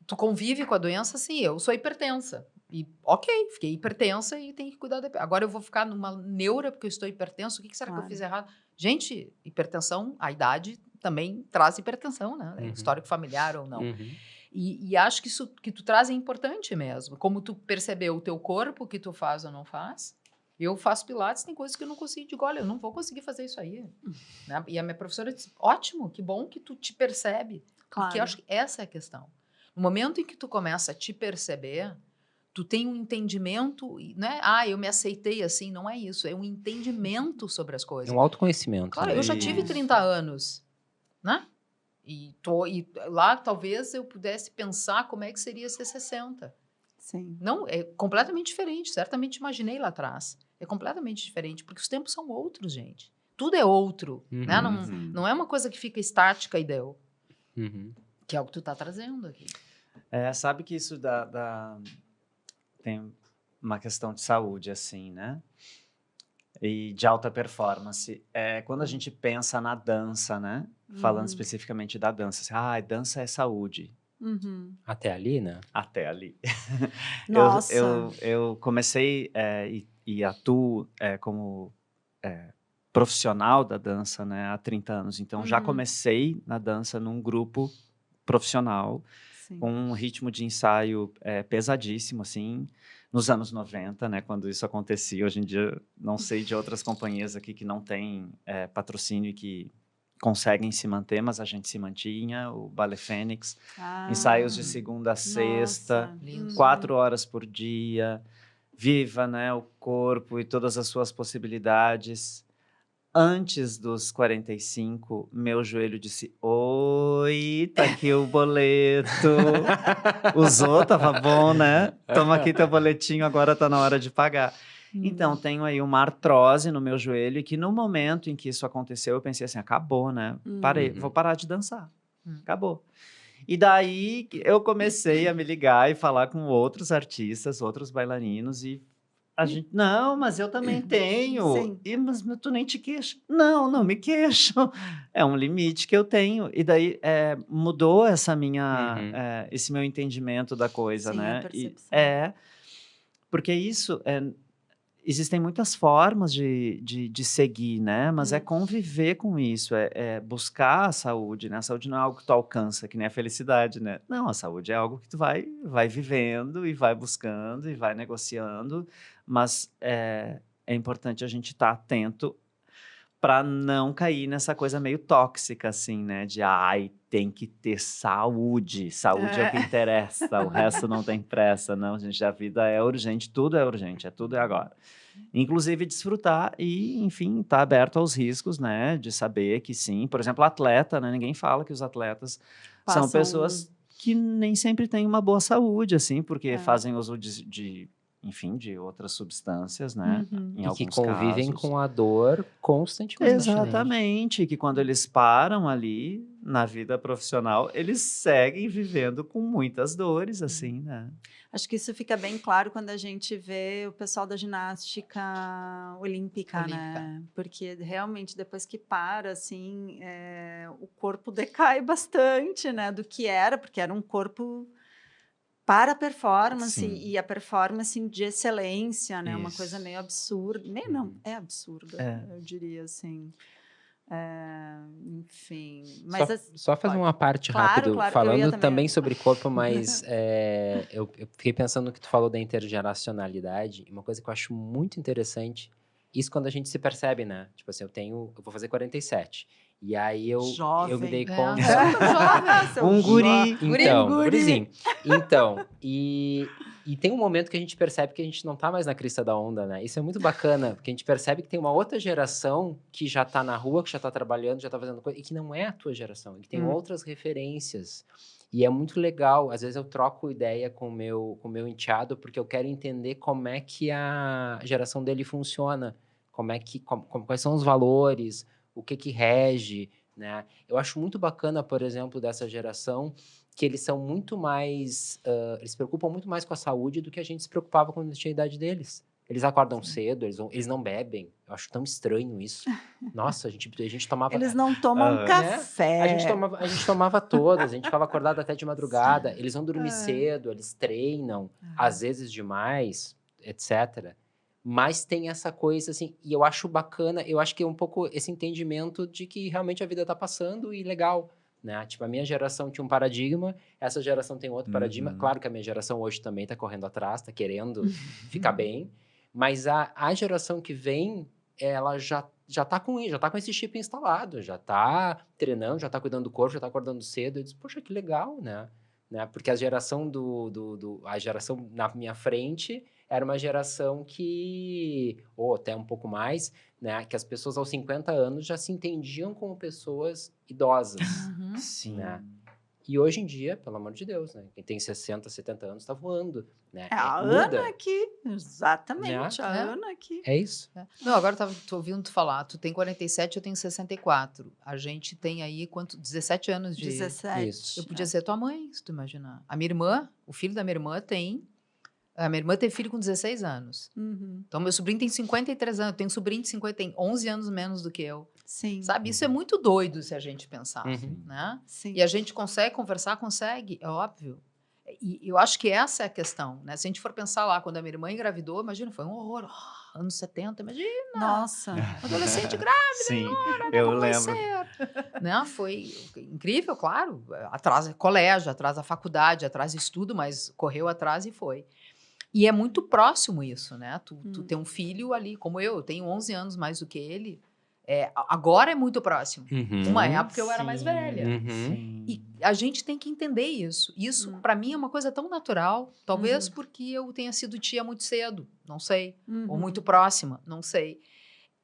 tu convive com a doença, assim, eu sou hipertensa. E, ok, fiquei hipertensa e tenho que cuidar da... Agora eu vou ficar numa neura porque eu estou hipertensa, o que será que eu fiz errado? Gente, hipertensão, a idade também traz hipertensão, né? Histórico familiar ou não. E acho que isso que tu traz é importante mesmo. Como tu percebeu o teu corpo, o que tu faz ou não faz. Eu faço pilates, tem coisas que eu não consigo. Digo, olha, eu não vou conseguir fazer isso aí. Né? E a minha professora disse, ótimo, que bom que tu te percebe. Claro. Porque eu acho que essa é a questão. No momento em que tu começa a te perceber, tu tem um entendimento, né? Eu me aceitei assim, não é isso. É um entendimento sobre as coisas. É um autoconhecimento. Claro, eu já tive 30 anos, né? E lá talvez eu pudesse pensar como é que seria ser 60. Sim. Não, é completamente diferente. Certamente imaginei lá atrás. É completamente diferente, porque os tempos são outros, gente. Tudo é outro, né? Não é uma coisa que fica estática e deu. Que é o que tu tá trazendo aqui. Sabe que isso tem uma questão de saúde, assim, né? E de alta performance. Quando a gente pensa na dança, né? Falando especificamente da dança. Assim, dança é saúde. Até ali, né? Até ali. Nossa. Eu comecei e atuo como profissional da dança, né, há 30 anos. Então, já comecei na dança num grupo profissional, Sim. com um ritmo de ensaio pesadíssimo, assim, nos anos 90, né, quando isso acontecia. Hoje em dia, não sei de outras companhias aqui que não têm patrocínio e que conseguem se manter, mas a gente se mantinha, o Ballet Fênix, ensaios de segunda a sexta, Lindo. 4 horas por dia, viva, né, o corpo e todas as suas possibilidades. Antes dos 45, meu joelho disse, oi, tá aqui o boleto. Usou, tava bom, né? Toma aqui teu boletinho, agora tá na hora de pagar. Então, tenho aí uma artrose no meu joelho e que no momento em que isso aconteceu, eu pensei assim, acabou, né? Parei, vou parar de dançar. Acabou. E daí eu comecei a me ligar e falar com outros artistas, outros bailarinos e a gente, não, mas eu também tenho. Sim. Mas tu nem te queixa. Não me queixo. É um limite que eu tenho. E daí mudou essa esse meu entendimento da coisa, Sim, né? a percepção. Porque isso existem muitas formas de seguir, né? Mas é conviver com isso, buscar a saúde, né? A saúde não é algo que tu alcança, que nem a felicidade, né? Não, a saúde é algo que tu vai vivendo e vai buscando e vai negociando, mas é importante a gente estar atento para não cair nessa coisa meio tóxica, assim, né? De, tem que ter saúde. Saúde é o que interessa, o resto não tem pressa. Não, gente, a vida é urgente, tudo é agora. Inclusive desfrutar e, enfim, estar aberto aos riscos, né? De saber que sim, por exemplo, atleta, né? Ninguém fala que os atletas são pessoas que nem sempre têm uma boa saúde, assim, porque fazem uso enfim, de outras substâncias, né? Em E que alguns convivem casos. com a dor constantemente. Exatamente, que quando eles param ali na vida profissional, eles seguem vivendo com muitas dores, assim, né? Acho que isso fica bem claro quando a gente vê o pessoal da ginástica olímpica, né? Porque realmente depois que para, assim, o corpo decai bastante, né? Do que era, porque era um corpo para a performance e a performance de excelência, né? Uma coisa meio absurda. Meio não, é absurda, eu diria assim. Enfim. Mas Só fazer uma parte Claro, rápido, claro, eu ia falando também. também sobre corpo, mas eu fiquei pensando no que tu falou da intergeracionalidade, uma coisa que eu acho muito interessante, isso quando a gente se percebe, né? Tipo assim, eu vou fazer 47. E aí eu me dei conta. Um guri. Então, gurizinho. Então, e tem um momento que a gente percebe que a gente não tá mais na crista da onda, né? Isso é muito bacana, porque a gente percebe que tem uma outra geração que já tá na rua, que já tá trabalhando, já tá fazendo coisa, e que não é a tua geração, e que tem outras referências. E é muito legal, às vezes eu troco ideia com o meu enteado, porque eu quero entender como é que a geração dele funciona, quais são os valores, o que rege, né? Eu acho muito bacana, por exemplo, dessa geração, que eles são muito mais, eles se preocupam muito mais com a saúde do que a gente se preocupava quando tinha a idade deles. Eles acordam cedo, eles não bebem. Eu acho tão estranho isso. Nossa, a gente tomava... Eles não tomam café. A gente tomava todas, a gente ficava acordado até de madrugada. Eles vão dormir cedo, eles treinam, às vezes demais, etc. Mas tem essa coisa, assim, e eu acho bacana, eu acho que é um pouco esse entendimento de que realmente a vida tá passando e legal, né? Tipo, a minha geração tinha um paradigma, essa geração tem outro paradigma. Claro que a minha geração hoje também tá correndo atrás, tá querendo ficar bem, mas a geração que vem, ela já tá com esse chip instalado, já tá treinando, já tá cuidando do corpo, já tá acordando cedo. Eu disse, poxa, que legal, né? Porque a geração a geração na minha frente era uma geração ou até um pouco mais, né? Que as pessoas aos 50 anos já se entendiam como pessoas idosas, Sim. né? E hoje em dia, pelo amor de Deus, né? Quem tem 60, 70 anos tá voando, né? A Muda, Ana aqui, exatamente, né? a É. Ana aqui. É isso. Não, agora tô ouvindo tu falar. Tu tem 47, eu tenho 64. A gente tem aí, 17 anos de... 17. Isso. Eu podia ser tua mãe, se tu imaginar. A minha irmã, o filho da minha irmã tem... A minha irmã teve filho com 16 anos. Uhum. Então, meu sobrinho tem 53 anos. Eu tenho um sobrinho de 50, tem 11 anos menos do que eu. Sim, Sabe? Isso é muito doido se a gente pensar, Uhum. né? sim. E a gente consegue conversar? Consegue, é óbvio. E eu acho que essa é a questão, né? Se a gente for pensar lá, quando a minha irmã engravidou, imagina, foi um horror. Anos 70, imagina. Nossa. Adolescente grávida, Sim, agora eu como vai lembro. ser? Né? Foi incrível, claro. Atrasa colégio, atrasa faculdade, atrasa estudo, mas correu atrás e foi. E é muito próximo isso, né? Tu tem um filho ali, como eu tenho 11 anos mais do que ele. Agora é muito próximo. Uhum. Uma época eu era mais Sim, velha. sim. E a gente tem que entender isso. Isso, para mim, é uma coisa tão natural. Talvez porque eu tenha sido tia muito cedo, não sei. Ou muito próxima, não sei.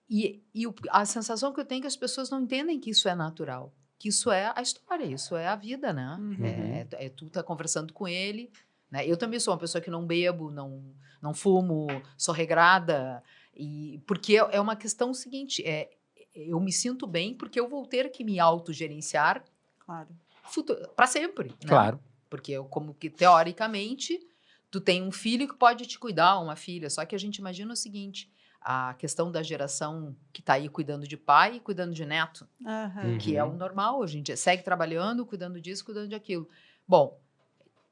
E a sensação que eu tenho é que as pessoas não entendem que isso é natural. Que isso é a história, isso é a vida, né? Tu tá conversando com ele, né? Eu também sou uma pessoa que não bebo, não fumo, sou regrada. Porque é uma questão seguinte, eu me sinto bem porque eu vou ter que me autogerenciar Claro. para sempre, né? Claro. Porque eu, como que teoricamente tu tem um filho que pode te cuidar, uma filha, só que a gente imagina o seguinte, a questão da geração que está aí cuidando de pai e cuidando de neto, que é o normal, a gente segue trabalhando, cuidando disso, cuidando de aquilo. Bom,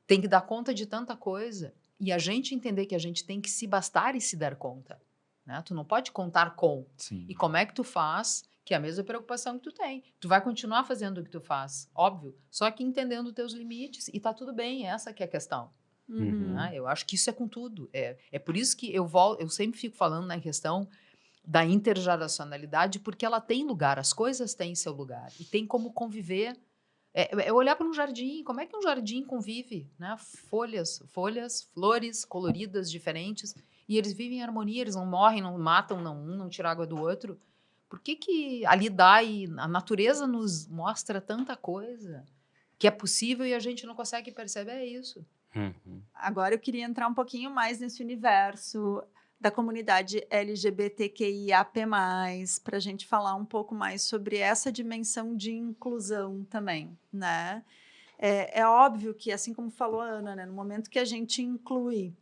tem que dar conta de tanta coisa e a gente entender que a gente tem que se bastar e se dar conta, né? Tu não pode contar com. Sim. E como é que tu faz, que é a mesma preocupação que tu tem. Tu vai continuar fazendo o que tu faz, óbvio, só que entendendo os teus limites e tá tudo bem, essa que é a questão. Né? Eu acho que isso é com tudo. É por isso que eu sempre fico falando na questão da intergeracionalidade, porque ela tem lugar, as coisas têm seu lugar e tem como conviver. É olhar para um jardim, como é que um jardim convive, né? Folhas, flores coloridas, diferentes, e eles vivem em harmonia, eles não morrem, não matam não tiram água do outro. Por que ali dá e a natureza nos mostra tanta coisa que é possível e a gente não consegue perceber isso? Agora eu queria entrar um pouquinho mais nesse universo da comunidade LGBTQIAP+, para a gente falar um pouco mais sobre essa dimensão de inclusão também, né? É óbvio que, assim como falou a Ana, né, no momento que a gente inclui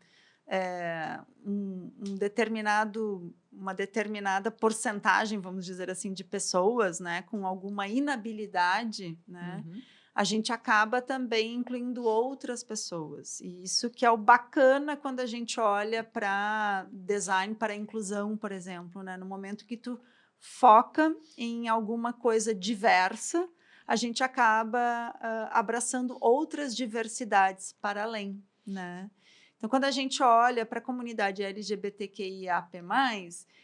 uma determinada porcentagem, vamos dizer assim, de pessoas, né, com alguma inabilidade, né, a gente acaba também incluindo outras pessoas. E isso que é o bacana quando a gente olha para design para inclusão, por exemplo, né? No momento que tu foca em alguma coisa diversa, a gente acaba abraçando outras diversidades para além, né? Então, quando a gente olha para a comunidade LGBTQIAP+,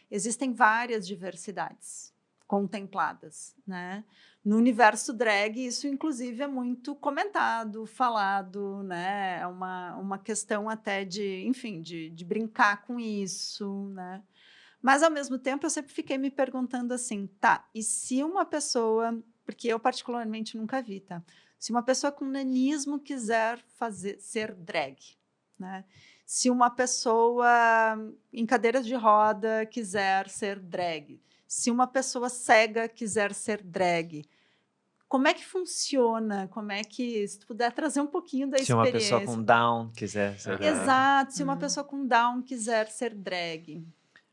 existem várias diversidades contempladas, né? No universo drag, isso, inclusive, é muito comentado, falado, né? É uma questão até de brincar com isso, né? Mas, ao mesmo tempo, eu sempre fiquei me perguntando assim, tá, e se uma pessoa, porque eu particularmente nunca vi, tá? Se uma pessoa com nanismo quiser ser drag, né? Se uma pessoa em cadeiras de roda quiser ser drag, se uma pessoa cega quiser ser drag, como é que funciona? Como é que, se tu puder trazer um pouquinho da Se uma pessoa com Down quiser ser drag. Exato, se uma pessoa com Down quiser ser drag.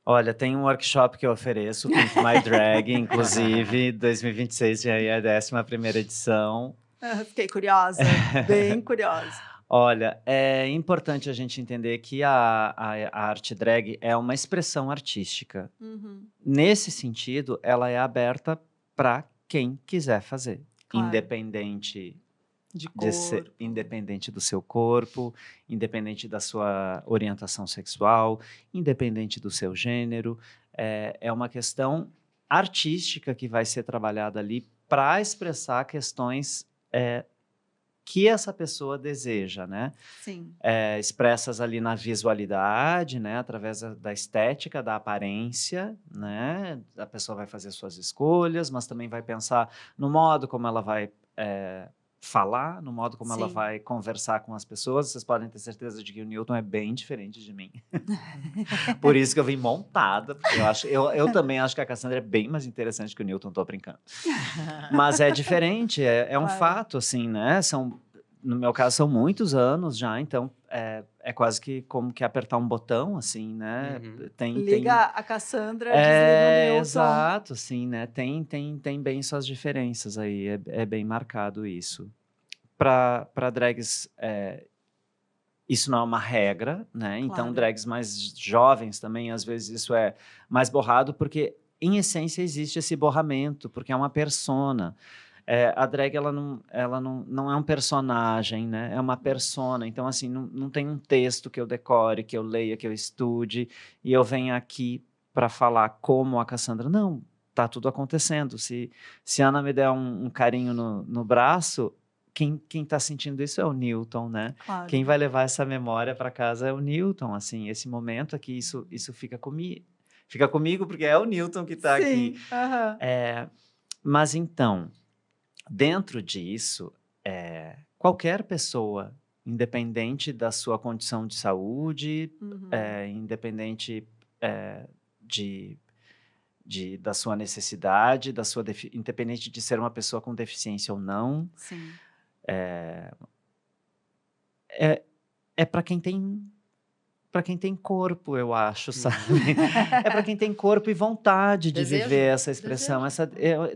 Olha, tem um workshop que eu ofereço, Pimp My Drag, inclusive, 2026 já é a 11ª edição. Fiquei curiosa, bem curiosa. Olha, é importante a gente entender que a arte drag é uma expressão artística. Nesse sentido, ela é aberta para quem quiser fazer, Claro. independente de independente do seu corpo, independente da sua orientação sexual, independente do seu gênero. É uma questão artística que vai ser trabalhada ali para expressar questões que essa pessoa deseja, né? Sim. Expressas ali na visualidade, né? Através da estética, da aparência, né? A pessoa vai fazer suas escolhas, mas também vai pensar no modo como ela vai falar, no modo como ela Sim. vai conversar com as pessoas. Vocês podem ter certeza de que o Newton é bem diferente de mim. Por isso que eu vim montada, porque eu também acho que a Cassandra é bem mais interessante que o Newton, tô brincando. Mas é diferente, é um Claro. fato, assim, né? No meu caso, são muitos anos já, então é quase que como que apertar um botão, assim, né? Uhum. Liga a Cassandra, desliga o Newton. Exato, assim, né? Tem bem suas diferenças aí, é bem marcado isso. Para drags, isso não é uma regra, né? Então, Claro. drags mais jovens também, às vezes isso é mais borrado, porque em essência existe esse borramento, porque é uma persona. A drag, ela não é um personagem, né? É uma persona. Então, assim, não tem um texto que eu decore, que eu leia, que eu estude, e eu venho aqui para falar como a Cassandra. Não, tá tudo acontecendo. Se a Ana me der um carinho no braço, quem tá sentindo isso é o Newton, né? Claro. Quem vai levar essa memória para casa é o Newton, assim, esse momento aqui, isso fica comigo, porque é o Newton que tá aqui. Sim. Aham. Mas então, dentro disso, qualquer pessoa, independente da sua condição de saúde, Uhum. independente da sua necessidade, independente de ser uma pessoa com deficiência ou não, Sim. é para quem tem corpo, eu acho, sabe? É para quem tem corpo e vontade de Desejo. viver essa expressão.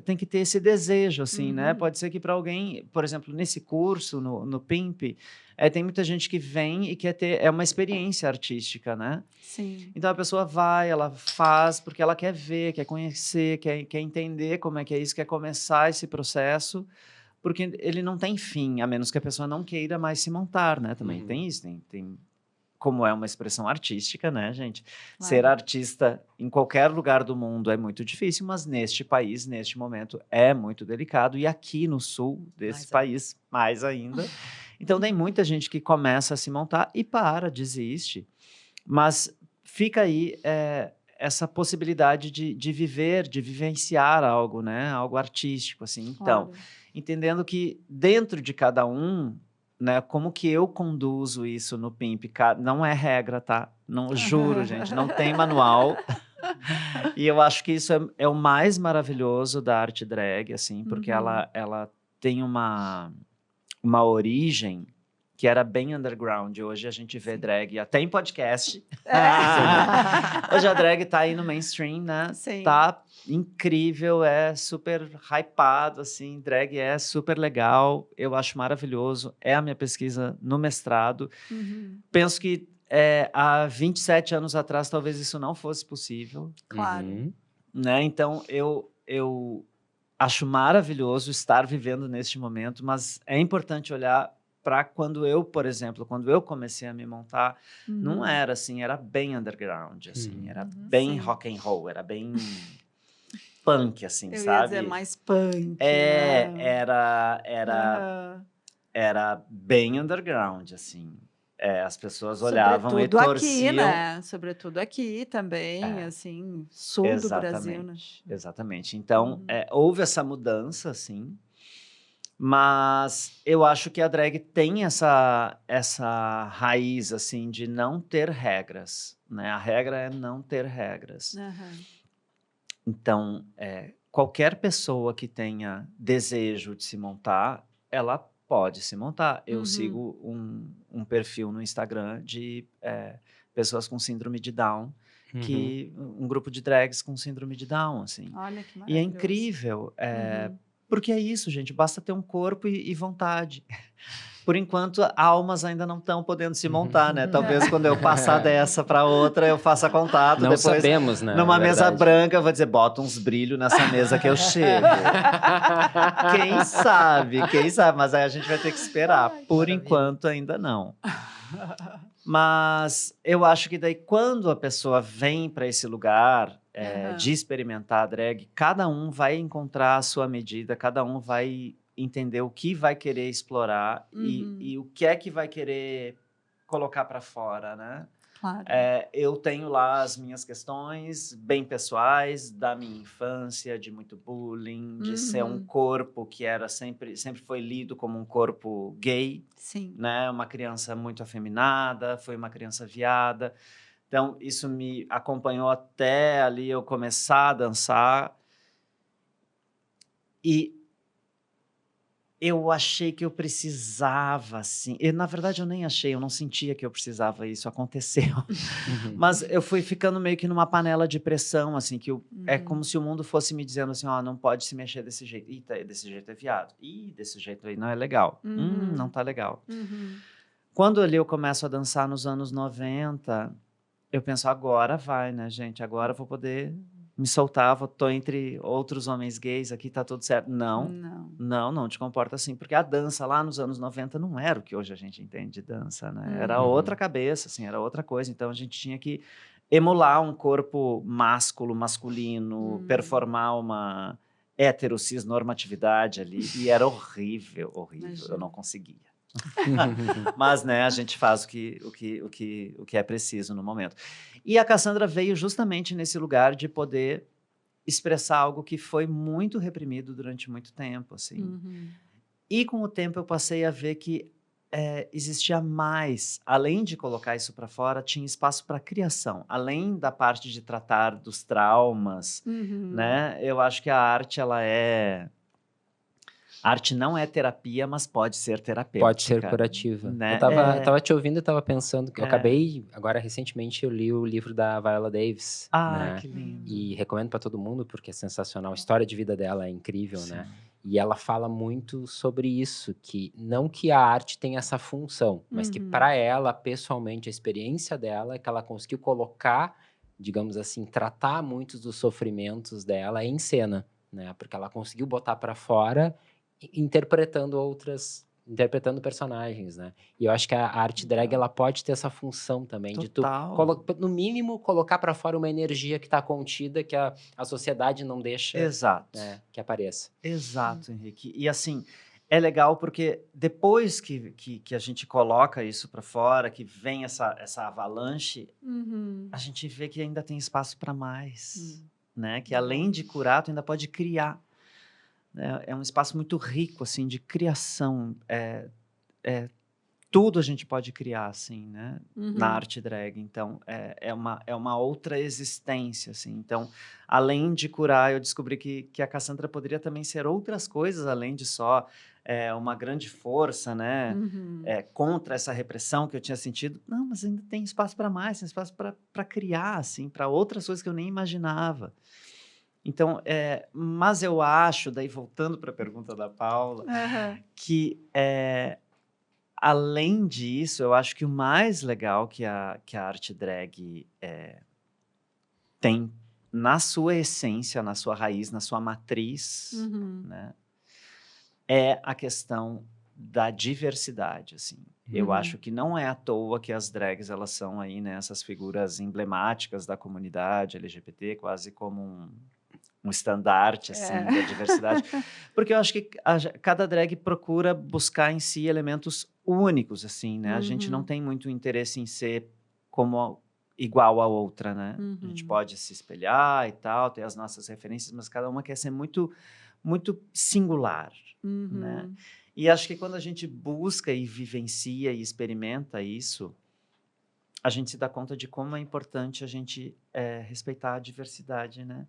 Tem que ter esse desejo, assim, né? Uhum. Pode ser que para alguém, por exemplo, nesse curso, no PIMP, tem muita gente que vem e quer ter uma experiência artística, né? Sim. Então a pessoa vai, ela faz porque ela quer ver, quer conhecer, quer entender como é que é isso, quer começar esse processo, porque ele não tem fim, a menos que a pessoa não queira mais se montar, né? Também tem isso, tem como é uma expressão artística, né, gente? Claro. Ser artista em qualquer lugar do mundo é muito difícil, mas neste país, neste momento, é muito delicado. E aqui no sul desse país, mais ainda. Então, tem muita gente que começa a se montar e desiste. Mas fica aí essa possibilidade de viver, de vivenciar algo, né? Algo artístico, assim. Então, Claro. entendendo que dentro de cada um, né, como que eu conduzo isso no PIMP? Não é regra, tá? Não, juro, gente, não tem manual. E eu acho que isso é o mais maravilhoso da arte drag, assim, porque ela tem uma origem que era bem underground. Hoje a gente vê drag até em podcast. Hoje a drag tá aí no mainstream, né? Sim. Tá incrível, é super hypado, assim, drag é super legal, eu acho maravilhoso, é a minha pesquisa no mestrado. Uhum. Penso que há 27 anos atrás talvez isso não fosse possível. Claro. Né? Então, eu acho maravilhoso estar vivendo neste momento, mas é importante olhar para quando eu, por exemplo, quando eu comecei a me montar, não era assim, era bem underground, assim, era bem Sim. rock and roll, era bem punk, assim, Eu sabe? ia dizer mais punk. Era bem underground, assim. As pessoas olhavam e torciam. Aqui, né? Sobretudo aqui também, assim, sul do Brasil. Né? Exatamente. Então, houve essa mudança, assim, mas eu acho que a drag tem essa raiz, assim, de não ter regras, né? A regra é não ter regras. Então, qualquer pessoa que tenha desejo de se montar, ela pode se montar. Eu sigo um perfil no Instagram de pessoas com síndrome de Down, um grupo de drags com síndrome de Down, assim. Olha que maravilhoso. E é incrível, porque é isso, gente, basta ter um corpo e vontade. Por enquanto, almas ainda não estão podendo se montar, né? Talvez quando eu passar dessa para outra, eu faça contato. Não depois, sabemos, né? Numa mesa branca, eu vou dizer, bota uns brilhos nessa mesa que eu chego. Quem sabe? Mas aí a gente vai ter que esperar. Por enquanto, ainda não. Mas eu acho que daí, quando a pessoa vem para esse lugar de experimentar a drag, cada um vai encontrar a sua medida, cada um vai entender o que vai querer explorar e o que é que vai querer colocar para fora, né? Claro. Eu tenho lá as minhas questões bem pessoais da minha infância, de muito bullying, de ser um corpo que era sempre foi lido como um corpo gay, Sim. né? Uma criança muito afeminada, foi uma criança viada. Então, isso me acompanhou até ali eu começar a dançar. E eu achei que eu precisava, assim. Na verdade, eu nem achei, eu não sentia que eu precisava, isso aconteceu. Mas eu fui ficando meio que numa panela de pressão, assim, que é como se o mundo fosse me dizendo assim: ó, não pode se mexer desse jeito. Ih, desse jeito é viado. Ih, desse jeito aí não é legal. Não tá legal. Quando ali eu começo a dançar nos anos 90, eu penso, agora vai, né, gente? Agora eu vou poder me soltar, tô entre outros homens gays aqui, tá tudo certo. Não te comporta assim, porque a dança lá nos anos 90 não era o que hoje a gente entende de dança, né? Era outra cabeça, assim, era outra coisa. Então a gente tinha que emular um corpo masculino, performar uma heterocisnormatividade ali, e era horrível, Imagina. eu não conseguia. Mas, né, a gente faz o que é preciso no momento. E a Cassandra veio justamente nesse lugar de poder expressar algo que foi muito reprimido durante muito tempo, assim. E com o tempo eu passei a ver que existia mais, além de colocar isso para fora, tinha espaço para criação, além da parte de tratar dos traumas, né? Eu acho que a arte, a arte não é terapia, mas pode ser terapêutica. Pode ser curativa. Né? Eu tava te ouvindo e tava pensando que eu acabei, agora recentemente eu li o livro da Viola Davis. Ah, né? que lindo. E recomendo para todo mundo porque é sensacional. A história de vida dela é incrível, Sim. né? E ela fala muito sobre isso, que não que a arte tenha essa função, mas que para ela, pessoalmente, a experiência dela é que ela conseguiu colocar, digamos assim, tratar muitos dos sofrimentos dela em cena, né? Porque ela conseguiu botar para fora interpretando personagens, né? E eu acho que a arte drag, ela pode ter essa função também, Total. de tu, no mínimo, colocar para fora uma energia que está contida, que a sociedade não deixa que apareça. Exato, Henrique. E assim, é legal porque depois que a gente coloca isso para fora, que vem essa avalanche, a gente vê que ainda tem espaço para mais, né? Que além de curar, tu ainda pode criar. É um espaço muito rico, assim, de criação. Tudo a gente pode criar, assim, né? Na arte drag. Então, é uma outra existência, assim. Então, além de curar, eu descobri que a Cassandra poderia também ser outras coisas, além de só uma grande força, né? Contra essa repressão que eu tinha sentido. Não, mas ainda tem espaço para mais, tem espaço para criar, assim, para outras coisas que eu nem imaginava. Então, mas eu acho, daí voltando para a pergunta da Paula, que além disso, eu acho que o mais legal que a arte drag tem na sua essência, na sua raiz, na sua matriz, né, é a questão da diversidade, assim. Eu acho que não é à toa que as drags, elas são aí, né, essas figuras emblemáticas da comunidade LGBT, quase como um estandarte, assim, da diversidade. Porque eu acho que cada drag procura buscar em si elementos únicos, assim, né? A gente não tem muito interesse em ser como igual a outra, né? A gente pode se espelhar e tal, ter as nossas referências, mas cada uma quer ser muito, muito singular, né? E acho que quando a gente busca e vivencia e experimenta isso, a gente se dá conta de como é importante a gente respeitar a diversidade, né?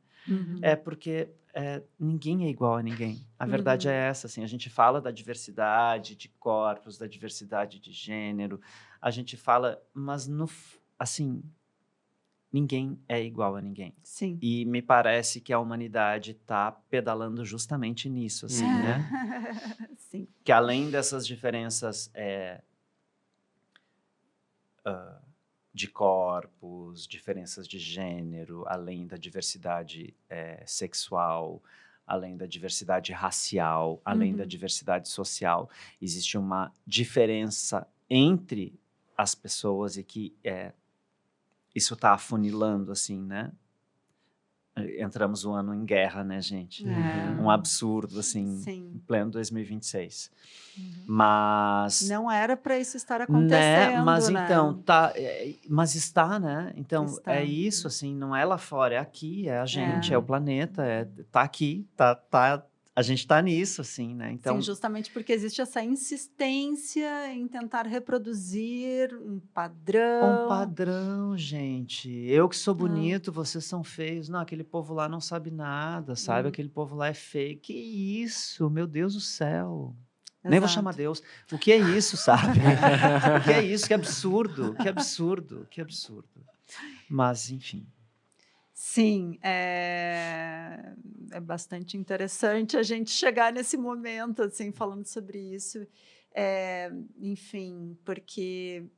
Porque ninguém é igual a ninguém. A verdade é essa, assim, a gente fala da diversidade de corpos, da diversidade de gênero, a gente fala, mas assim, ninguém é igual a ninguém. Sim. E me parece que a humanidade está pedalando justamente nisso, assim, né? Sim. Que além dessas diferenças de corpos, diferenças de gênero, além da diversidade sexual, além da diversidade racial, além da diversidade social, existe uma diferença entre as pessoas e que isso está afunilando, assim, né? entramos um ano em guerra, né, gente? É. Um absurdo, assim, Sim. em pleno 2026. Mas... Não era para isso estar né? acontecendo, Mas né? então, mas está, né? Então, Está. é isso, assim, não é lá fora, é aqui, é a gente, É. é o planeta, tá aqui, a gente tá nisso, assim, né? Então, Sim, justamente porque existe essa insistência em tentar reproduzir um padrão. gente. Eu que sou bonito, vocês são feios. Não, aquele povo lá não sabe nada, sabe? Aquele povo lá é feio. Que isso? Meu Deus do céu. Nem vou Exato. chamar Deus. O que é isso, sabe? O que é isso? Que absurdo, que absurdo, que absurdo. Mas, enfim. Sim, é bastante interessante a gente chegar nesse momento, assim, falando sobre isso. Enfim, porque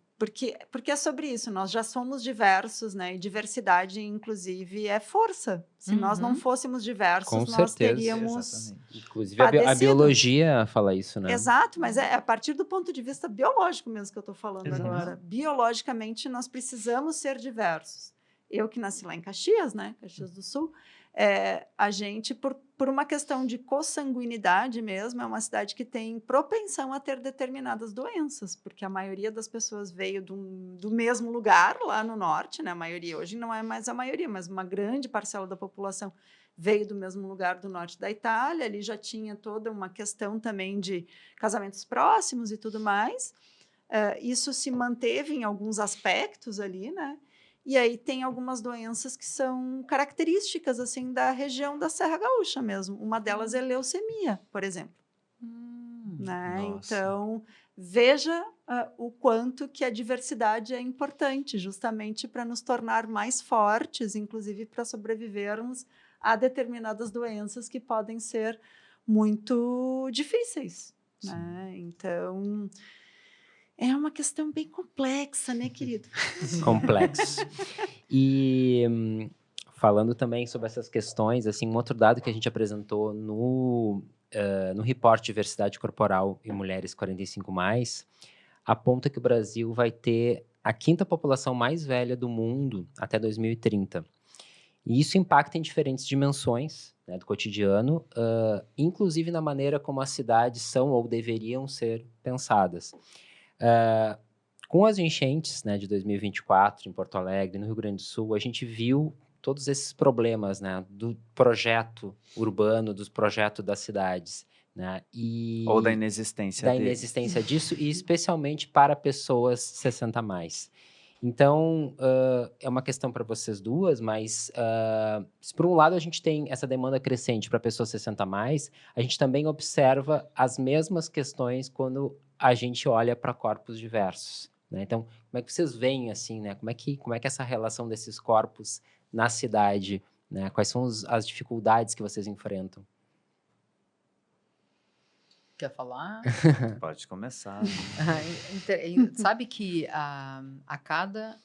é sobre isso, nós já somos diversos, né? E diversidade, inclusive, é força. Se nós não fôssemos diversos, Com nós certeza. teríamos Exatamente. Inclusive, a padecido. biologia fala isso, né? Exato, mas é a partir do ponto de vista biológico mesmo que eu estou falando Exato. agora. Biologicamente, nós precisamos ser diversos. Eu que nasci lá em Caxias, né? Caxias do Sul, a gente, por uma questão de consanguinidade mesmo, é uma cidade que tem propensão a ter determinadas doenças, porque a maioria das pessoas veio do mesmo lugar, lá no norte, né? A maioria, hoje não é mais a maioria, mas uma grande parcela da população veio do mesmo lugar do norte da Itália, ali já tinha toda uma questão também de casamentos próximos e tudo mais. Isso se manteve em alguns aspectos ali, né? E aí tem algumas doenças que são características assim da região da Serra Gaúcha mesmo. Uma delas é leucemia, por exemplo. Né? Então, veja o quanto que a diversidade é importante, justamente para nos tornar mais fortes, inclusive para sobrevivermos a determinadas doenças que podem ser muito difíceis. Né? Então, é uma questão bem complexa, né, querido? Complexo. E falando também sobre essas questões, assim, um outro dado que a gente apresentou no Report Diversidade Corporal em Mulheres 45+, aponta que o Brasil vai ter a 5ª população mais velha do mundo até 2030. E isso impacta em diferentes dimensões, né, do cotidiano, inclusive na maneira como as cidades são ou deveriam ser pensadas. Com as enchentes, né, de 2024 em Porto Alegre, no Rio Grande do Sul, a gente viu todos esses problemas, né, do projeto urbano, dos projetos das cidades, né, ou da inexistência disso, e especialmente para pessoas 60+. Então, é uma questão para vocês duas, mas se por um lado a gente tem essa demanda crescente para pessoas 60+, a gente também observa as mesmas questões quando a gente olha para corpos diversos, né? Então, como é que vocês veem, assim, né? Como é que essa relação desses corpos na cidade, né? Quais são as dificuldades que vocês enfrentam? Quer falar? Pode começar. Sabe que a cada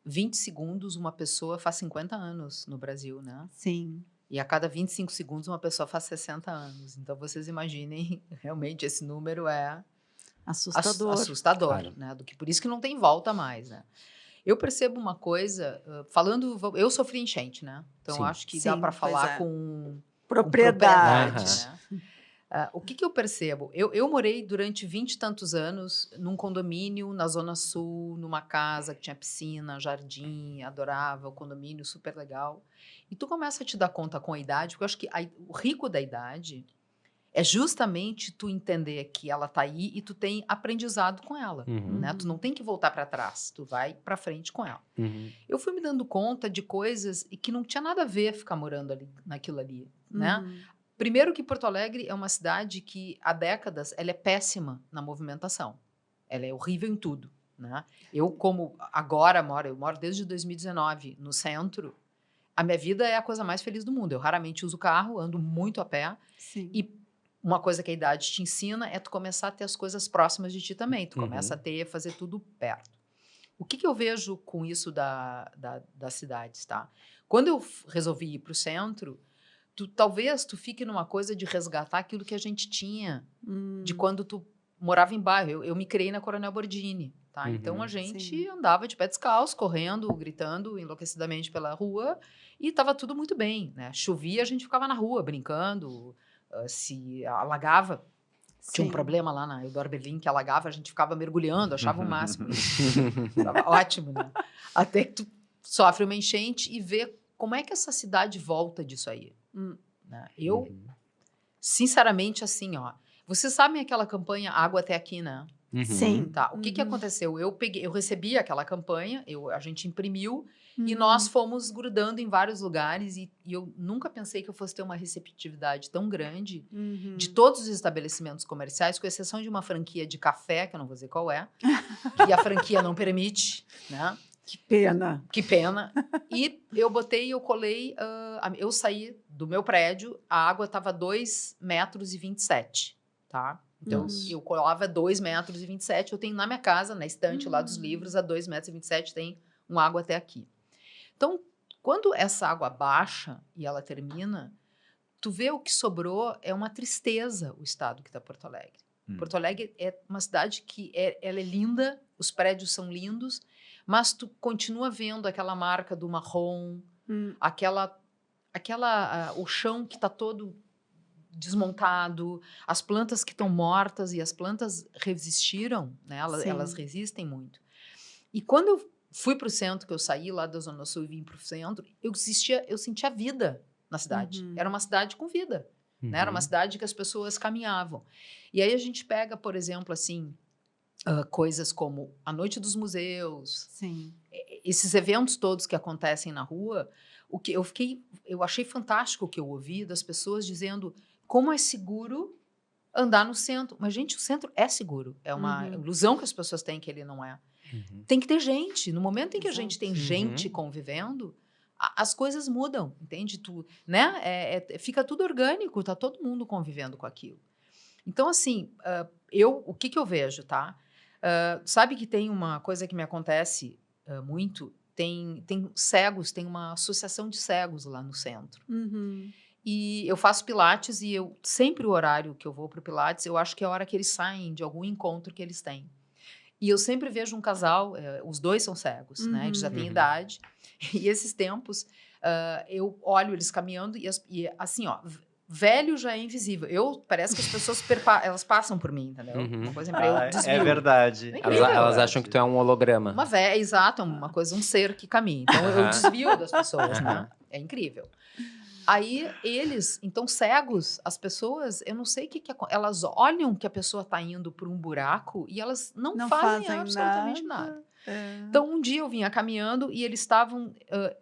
20 segundos uma pessoa faz 50 anos no Brasil, né? Sim. E a cada 25 segundos uma pessoa faz 60 anos. Então, vocês imaginem, realmente, esse número é Assustador. Assustador, Claro. né? Por isso que não tem volta mais, né? Eu percebo uma coisa, eu sofri enchente, né? Então, Sim. acho que dá para Sim, falar pois é. com Propriedade. né? O que eu percebo? Eu morei durante 20 e tantos anos num condomínio na Zona Sul, numa casa que tinha piscina, jardim, adorava o condomínio, super legal. E tu começa a te dar conta com a idade, porque eu acho que o rico da idade é justamente tu entender que ela tá aí e tu tem aprendizado com ela, né? Tu não tem que voltar para trás, tu vai para frente com ela. Eu fui me dando conta de coisas e que não tinha nada a ver ficar morando ali, naquilo ali, né? Primeiro que Porto Alegre é uma cidade que há décadas ela é péssima na movimentação. Ela é horrível em tudo, né? Eu moro desde 2019 no centro. A minha vida é a coisa mais feliz do mundo. Eu raramente uso carro, ando muito a pé. Sim. E uma coisa que a idade te ensina é tu começar a ter as coisas próximas de ti também. Tu começa a fazer tudo perto. O que eu vejo com isso das cidades, tá? Quando eu resolvi ir para o centro, talvez tu fique numa coisa de resgatar aquilo que a gente tinha de quando tu morava em bairro. Eu me criei na Coronel Bordini, tá? Então, a gente Sim. andava de pé descalço, correndo, gritando enlouquecidamente pela rua e estava tudo muito bem, né? Chovia, a gente ficava na rua brincando, se alagava. Tinha um Sim. problema lá na Eudoro Berlim que alagava, a gente ficava mergulhando, achava o máximo isso. Tava ótimo, né? Até que tu sofre uma enchente e vê como é que essa cidade volta disso aí. Né? Eu, sinceramente, assim, ó. Vocês sabem aquela campanha Água Até Aqui, né? Sim. Tá. O que aconteceu? Eu recebi aquela campanha, a gente imprimiu e Uhum. nós fomos grudando em vários lugares e eu nunca pensei que eu fosse ter uma receptividade tão grande de todos os estabelecimentos comerciais, com exceção de uma franquia de café, que eu não vou dizer qual é, que a franquia não permite, né? Que pena. Que pena. E eu colei, eu saí do meu prédio, a água estava 2,27 metros, tá? Então, Nossa. eu colava 2,27 metros, eu tenho na minha casa, na estante lá dos livros, a 2,27 metros tem um água até aqui. Então, quando essa água baixa e ela termina, tu vê o que sobrou é uma tristeza o estado que está Porto Alegre. Porto Alegre é uma cidade que ela é linda, os prédios são lindos, mas tu continua vendo aquela marca do marrom, o chão que está todo desmontado, as plantas que estão mortas e as plantas resistiram, né? Elas resistem muito. E quando eu fui para o centro, que eu saí lá da Zona Sul e vim para o centro, eu sentia vida na cidade. Era uma cidade com vida. Né? Era uma cidade que as pessoas caminhavam. E aí a gente pega, por exemplo, assim, coisas como a Noite dos Museus, esses eventos todos que acontecem na rua, o que eu achei fantástico o que eu ouvi das pessoas dizendo como é seguro andar no centro. Mas, gente, o centro é seguro. É uma ilusão que as pessoas têm que ele não é. Tem que ter gente. No momento em que a gente tem gente convivendo, as coisas mudam, entende? Né? Fica tudo orgânico, tá todo mundo convivendo com aquilo. Então, assim, o que eu vejo, tá? Sabe que tem uma coisa que me acontece muito? Tem cegos, tem uma associação de cegos lá no centro. E eu faço pilates e sempre o horário que eu vou para o pilates, eu acho que é a hora que eles saem de algum encontro que eles têm. E eu sempre vejo um casal, os dois são cegos, né? Eles já têm idade. E esses tempos, eu olho eles caminhando e assim, ó, velho já é invisível. Parece que as pessoas elas passam por mim, entendeu? Uma coisa eu desvio. É verdade. Elas acham que tu é um holograma. Exato, uma coisa, um ser que caminha. Então, eu desvio das pessoas, né? É incrível. Aí, então, cegos, as pessoas, eu não sei o que elas olham que a pessoa está indo por um buraco e elas não fazem absolutamente nada. Então, um dia eu vinha caminhando e eles estavam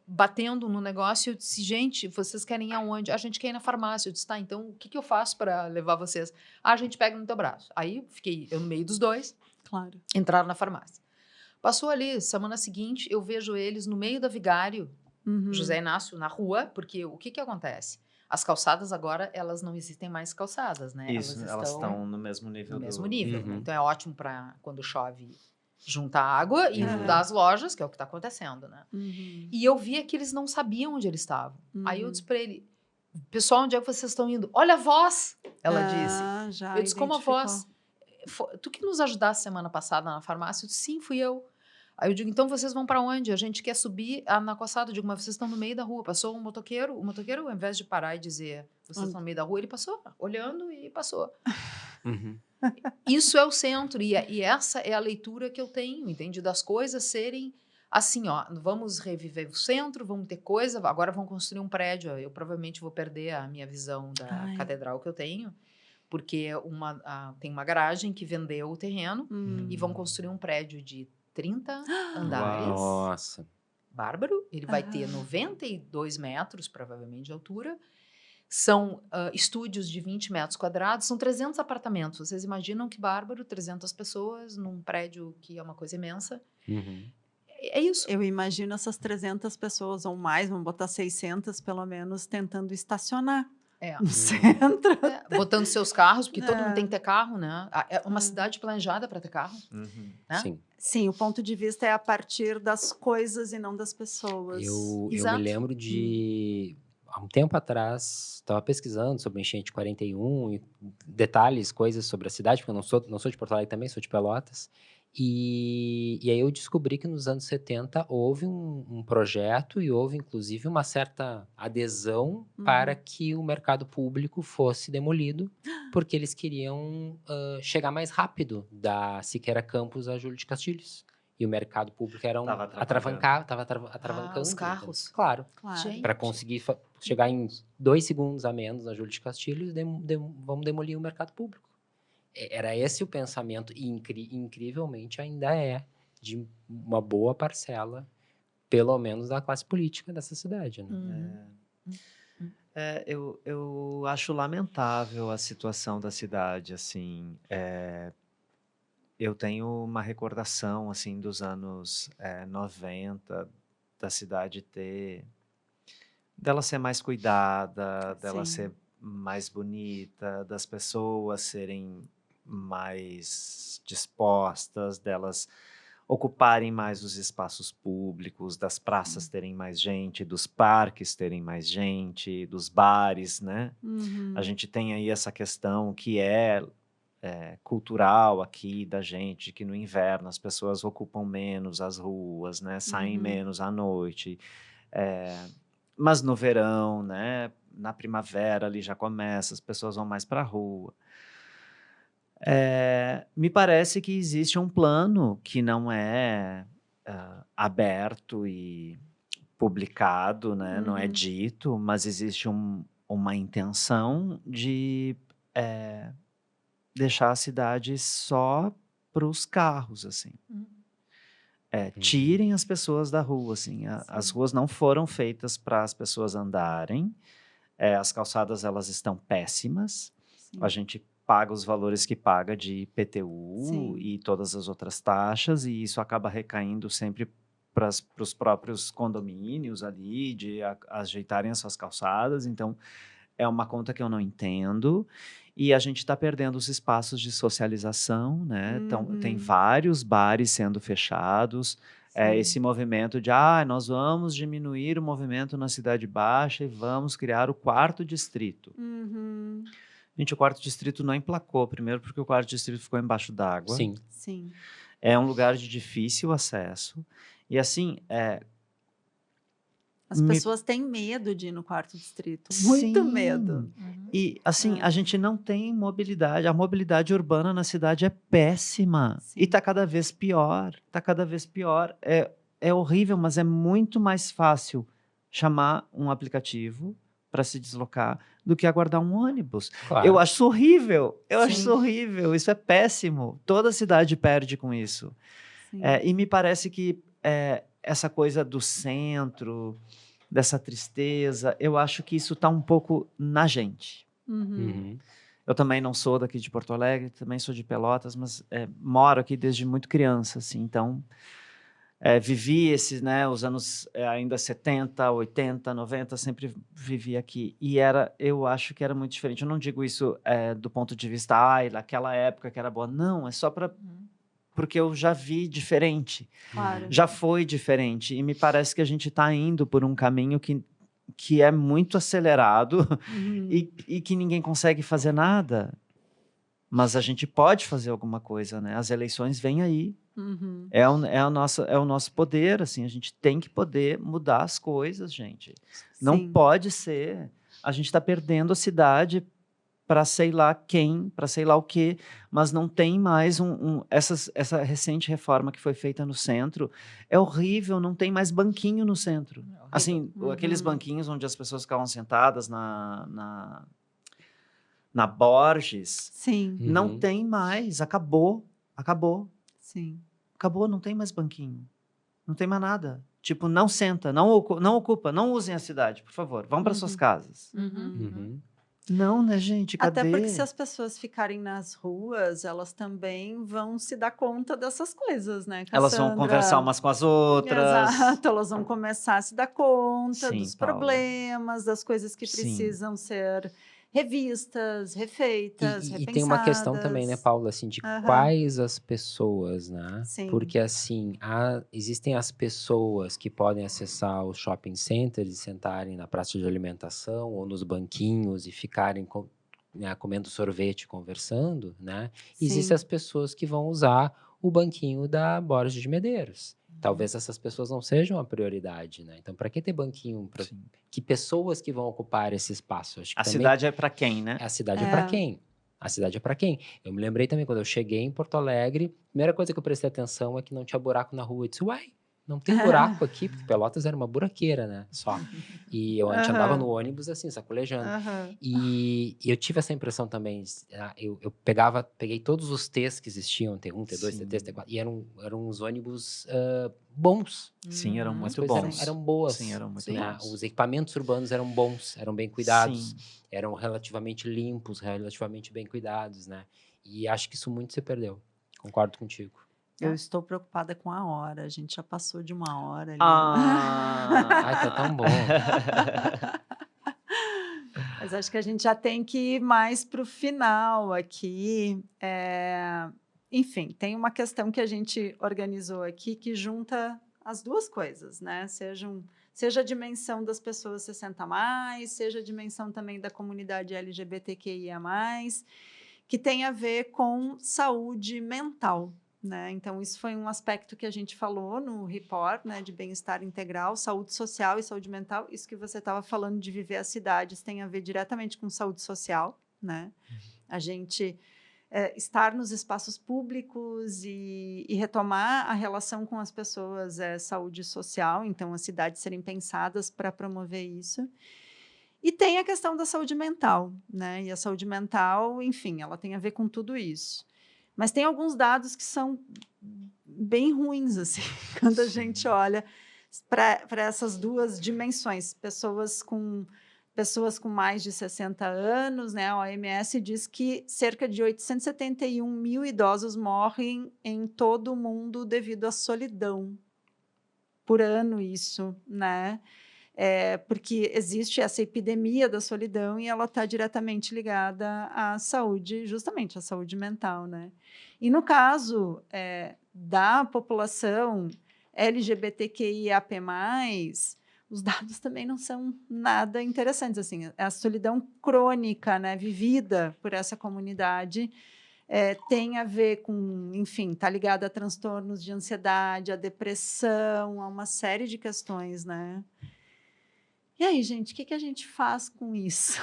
batendo no negócio e eu disse, gente, vocês querem ir aonde? A gente quer ir na farmácia. Eu disse, tá, então, o que eu faço para levar vocês? A gente pega no teu braço. Aí, fiquei eu no meio dos dois, entraram na farmácia. Passou ali, semana seguinte, eu vejo eles no meio da Vigário, José Inácio, na rua, porque o que acontece? As calçadas agora, elas não existem mais calçadas, né? Isso, elas estão no mesmo nível. Né? Então, é ótimo para quando chove juntar água e inundar as lojas, que é o que está acontecendo, né? E eu via que eles não sabiam onde eles estavam. Aí eu disse para ele, pessoal, onde é que vocês estão indo? Olha a voz, ela disse. Eu disse, como a voz? Tu que nos ajudaste semana passada na farmácia? Eu disse, sim, fui eu. Aí eu digo, então vocês vão para onde? A gente quer subir na calçada. Eu digo, mas vocês estão no meio da rua. Passou um motoqueiro. O motoqueiro, ao invés de parar e dizer, vocês estão no meio da rua, ele passou, olhando e passou. Isso é o centro. E essa é a leitura que eu tenho, entende? Das coisas serem assim, ó, vamos reviver o centro, vamos ter coisa, agora vão construir um prédio. Eu provavelmente vou perder a minha visão da catedral que eu tenho, porque tem uma garagem que vendeu o terreno e vão construir um prédio de 30 andares. Nossa. Bárbaro. Ele vai ter 92 metros, provavelmente, de altura. São estúdios de 20 metros quadrados. São 300 apartamentos. Vocês imaginam que bárbaro? 300 pessoas num prédio que é uma coisa imensa. É isso. Eu imagino essas 300 pessoas ou mais, vamos botar 600 pelo menos, tentando estacionar. No centro. Botando seus carros, porque todo mundo tem que ter carro, né? É uma cidade planejada para ter carro. Né? Sim, o ponto de vista é a partir das coisas e não das pessoas. Eu me lembro de há um tempo atrás, estava pesquisando sobre a enchente de 41, e detalhes, coisas sobre a cidade, porque eu não sou de Porto Alegre também, sou de Pelotas. E aí eu descobri que nos anos 70 houve um projeto e houve, inclusive, uma certa adesão para que o mercado público fosse demolido, porque eles queriam chegar mais rápido da Siqueira Campos a Júlio de Castilhos. E o mercado público era Tava atravancando. os então, carros. claro. Claro. Gente. Para conseguir chegar em 2 segundos a menos na Júlio de Castilhos, vamos demolir o mercado público. Era esse o pensamento, e incrivelmente ainda é, de uma boa parcela, pelo menos da classe política dessa cidade. Né? Eu acho lamentável a situação da cidade, assim. Eu tenho uma recordação, assim, dos anos 90, da cidade dela ser mais cuidada, dela Sim. ser mais bonita, das pessoas serem mais dispostas, delas ocuparem mais os espaços públicos, das praças terem mais gente, dos parques terem mais gente, dos bares, né? A gente tem aí essa questão que é cultural aqui da gente, que no inverno as pessoas ocupam menos as ruas, né? Saem menos à noite. Mas no verão, né? Na primavera ali já começa, as pessoas vão mais para a rua. Me parece que existe um plano que não é aberto e publicado, né? Não é dito, mas existe uma intenção de deixar a cidade só para os carros, assim. Tirem as pessoas da rua, assim. As ruas não foram feitas para as pessoas andarem. As calçadas, elas estão péssimas. Sim. A gente paga os valores que paga de IPTU Sim. e todas as outras taxas, e isso acaba recaindo sempre para os próprios condomínios ali, de ajeitarem as suas calçadas. Então, é uma conta que eu não entendo. E a gente está perdendo os espaços de socialização, né? Então, tem vários bares sendo fechados. Esse movimento de, nós vamos diminuir o movimento na Cidade Baixa e vamos criar o 4º distrito. Gente, o 4º distrito não emplacou, primeiro porque o 4º distrito ficou embaixo d'água. Sim. Sim. É um lugar de difícil acesso. E assim, As pessoas têm medo de ir no 4º distrito. Muito medo. E, assim, a gente não tem mobilidade. A mobilidade urbana na cidade é péssima. Sim. E está cada vez pior. Está cada vez pior. É horrível, mas é muito mais fácil chamar um aplicativo para se deslocar do que aguardar um ônibus. Claro. Eu acho isso horrível. Acho Sim. isso horrível. Isso é péssimo. Toda cidade perde com isso. Sim. E me parece que essa coisa do centro, dessa tristeza, eu acho que isso está um pouco na gente. Eu também não sou daqui de Porto Alegre, também sou de Pelotas, mas moro aqui desde muito criança, assim, então vivi esses, né, os anos ainda 70, 80, 90, sempre vivi aqui, e eu acho que era muito diferente. Eu não digo isso do ponto de vista, naquela época que era boa, não, é só porque eu já vi diferente. Claro. Já foi diferente. E me parece que a gente está indo por um caminho que é muito acelerado e que ninguém consegue fazer nada. Mas a gente pode fazer alguma coisa, né? As eleições vêm aí. É o nosso poder, assim. A gente tem que poder mudar as coisas, gente. Não pode ser. A gente está perdendo a cidade para sei lá quem, para sei lá o quê, mas não tem mais essa recente reforma que foi feita no centro. É horrível, não tem mais banquinho no centro. Assim, aqueles banquinhos onde as pessoas ficavam sentadas na Borges, Sim. não tem mais, acabou. Sim. Acabou, não tem mais banquinho. Não tem mais nada. Tipo, não senta, não ocupa, não usem a cidade, por favor. Vão para suas casas. Não, né, gente? Cadê? Até porque se as pessoas ficarem nas ruas, elas também vão se dar conta dessas coisas, né, Cassandra? Elas vão conversar umas com as outras. Exato, elas vão começar a se dar conta Sim, dos Paula. problemas, das coisas que Sim. precisam ser revistas, refeitas, E tem uma questão também, né, repensadas. Paula, assim, de Aham, quais as pessoas, né? sim, Porque, assim, existem as pessoas que podem acessar os shopping centers e sentarem na praça de alimentação ou nos banquinhos e ficarem né, comendo sorvete, conversando, né? Existem sim. as pessoas que vão usar o banquinho da Borges de Medeiros. Talvez essas pessoas não sejam a prioridade, né? Então, para que ter banquinho? Sim. Que pessoas que vão ocupar esse espaço? Acho que A também cidade é para quem, né? a cidade é para É, quem? A cidade é para quem? Eu me lembrei também, quando eu cheguei em Porto Alegre, a primeira coisa que eu prestei atenção é que não tinha buraco na rua. Eu disse, uai, não tem buraco aqui, porque Pelotas era uma buraqueira, né? Só. E a gente andava no aham, ônibus assim, sacolejando. aham. E eu tive essa impressão também. Eu peguei todos os T's que existiam, T1, T2, T3, Sim. T4, e eram uns ônibus bons. Sim, eram Uhum. As muito coisas Sim, eram bons. Sim, boas, eram muito Sim. né? bons. Os equipamentos urbanos eram bons, eram bem cuidados, Sim. eram relativamente limpos, relativamente bem cuidados, né? E acho que isso muito se perdeu. Concordo contigo. eu estou preocupada com a hora. A gente já passou de 1 hora ali. Ai, tá tão bom. Mas acho que a gente já tem que ir mais para o final aqui. Enfim, tem uma questão que a gente organizou aqui que junta as duas coisas, né? Seja a dimensão das pessoas 60+, seja a dimensão também da comunidade LGBTQIA+, que tem a ver com saúde mental, né? Então, isso foi um aspecto que a gente falou no report, né, de bem-estar integral, saúde social e saúde mental. Isso que você estava falando de viver as cidades tem a ver diretamente com saúde social, né? A gente estar nos espaços públicos e retomar a relação com as pessoas é saúde social, então as cidades serem pensadas para promover isso. E tem a questão da saúde mental, né? E a saúde mental, enfim, ela tem a ver com tudo isso. Mas tem alguns dados que são bem ruins, assim, quando a gente olha para essas duas dimensões. Pessoas com mais de 60 anos, né? A OMS diz que cerca de 871 mil idosos morrem em todo o mundo devido à solidão. Por ano, isso, né? Porque existe essa epidemia da solidão e ela está diretamente ligada à saúde, justamente à saúde mental, né? E no caso da população LGBTQIAP+, os dados também não são nada interessantes, assim, a solidão crônica, né, vivida por essa comunidade tem a ver com, enfim, está ligada a transtornos de ansiedade, a depressão, a uma série de questões, né? E aí, gente, o que a gente faz com isso?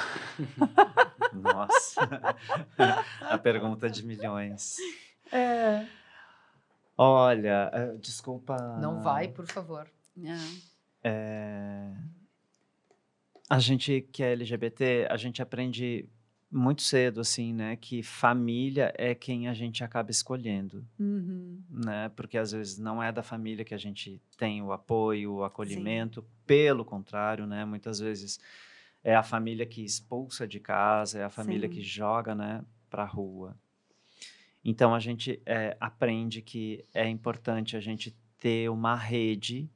Nossa, a pergunta de milhões. É. Olha, desculpa. Não vai, por favor. A gente que é LGBT, a gente aprende muito cedo, assim, né, que família é quem a gente acaba escolhendo, Uhum. né? Porque às vezes não é da família que a gente tem o apoio, o Sim. acolhimento, pelo contrário, né? Muitas vezes é a família que expulsa de casa, é a família Sim. que joga, né, para a rua. Então a gente aprende que é importante a gente ter uma rede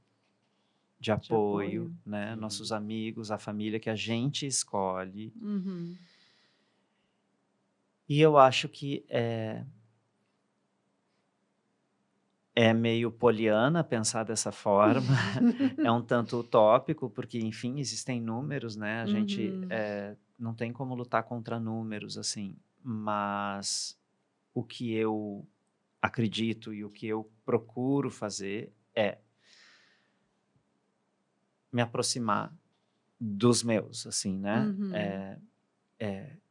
de apoio, né? Nossos amigos, a família que a gente escolhe. Uhum. E eu acho que é meio poliana pensar dessa forma, é um tanto utópico, porque, enfim, existem números, né? A gente não tem como lutar contra números, assim, mas o que eu acredito e o que eu procuro fazer é me aproximar dos meus, assim, né? Uhum.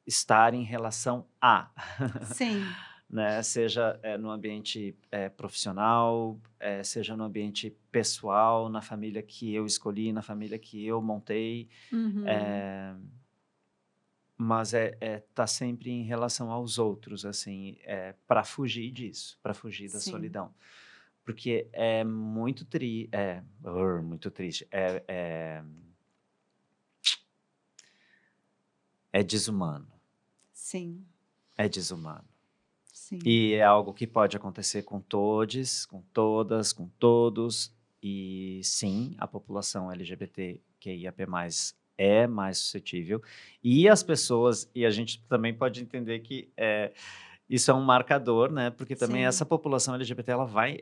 Estar em relação a, Sim. né? Seja no ambiente profissional, seja no ambiente pessoal, na família que eu escolhi, na família que eu montei, Uhum. mas tá sempre em relação aos outros, assim, para fugir disso, para fugir da Sim. solidão. Porque é muito muito triste, é desumano, Sim. é desumano. Sim. E é algo que pode acontecer com todos, com todas, com todos. E sim, a população LGBTQIAP+, é mais suscetível. E as pessoas, e a gente também pode entender que isso é um marcador, né? Porque também Sim. essa população LGBT,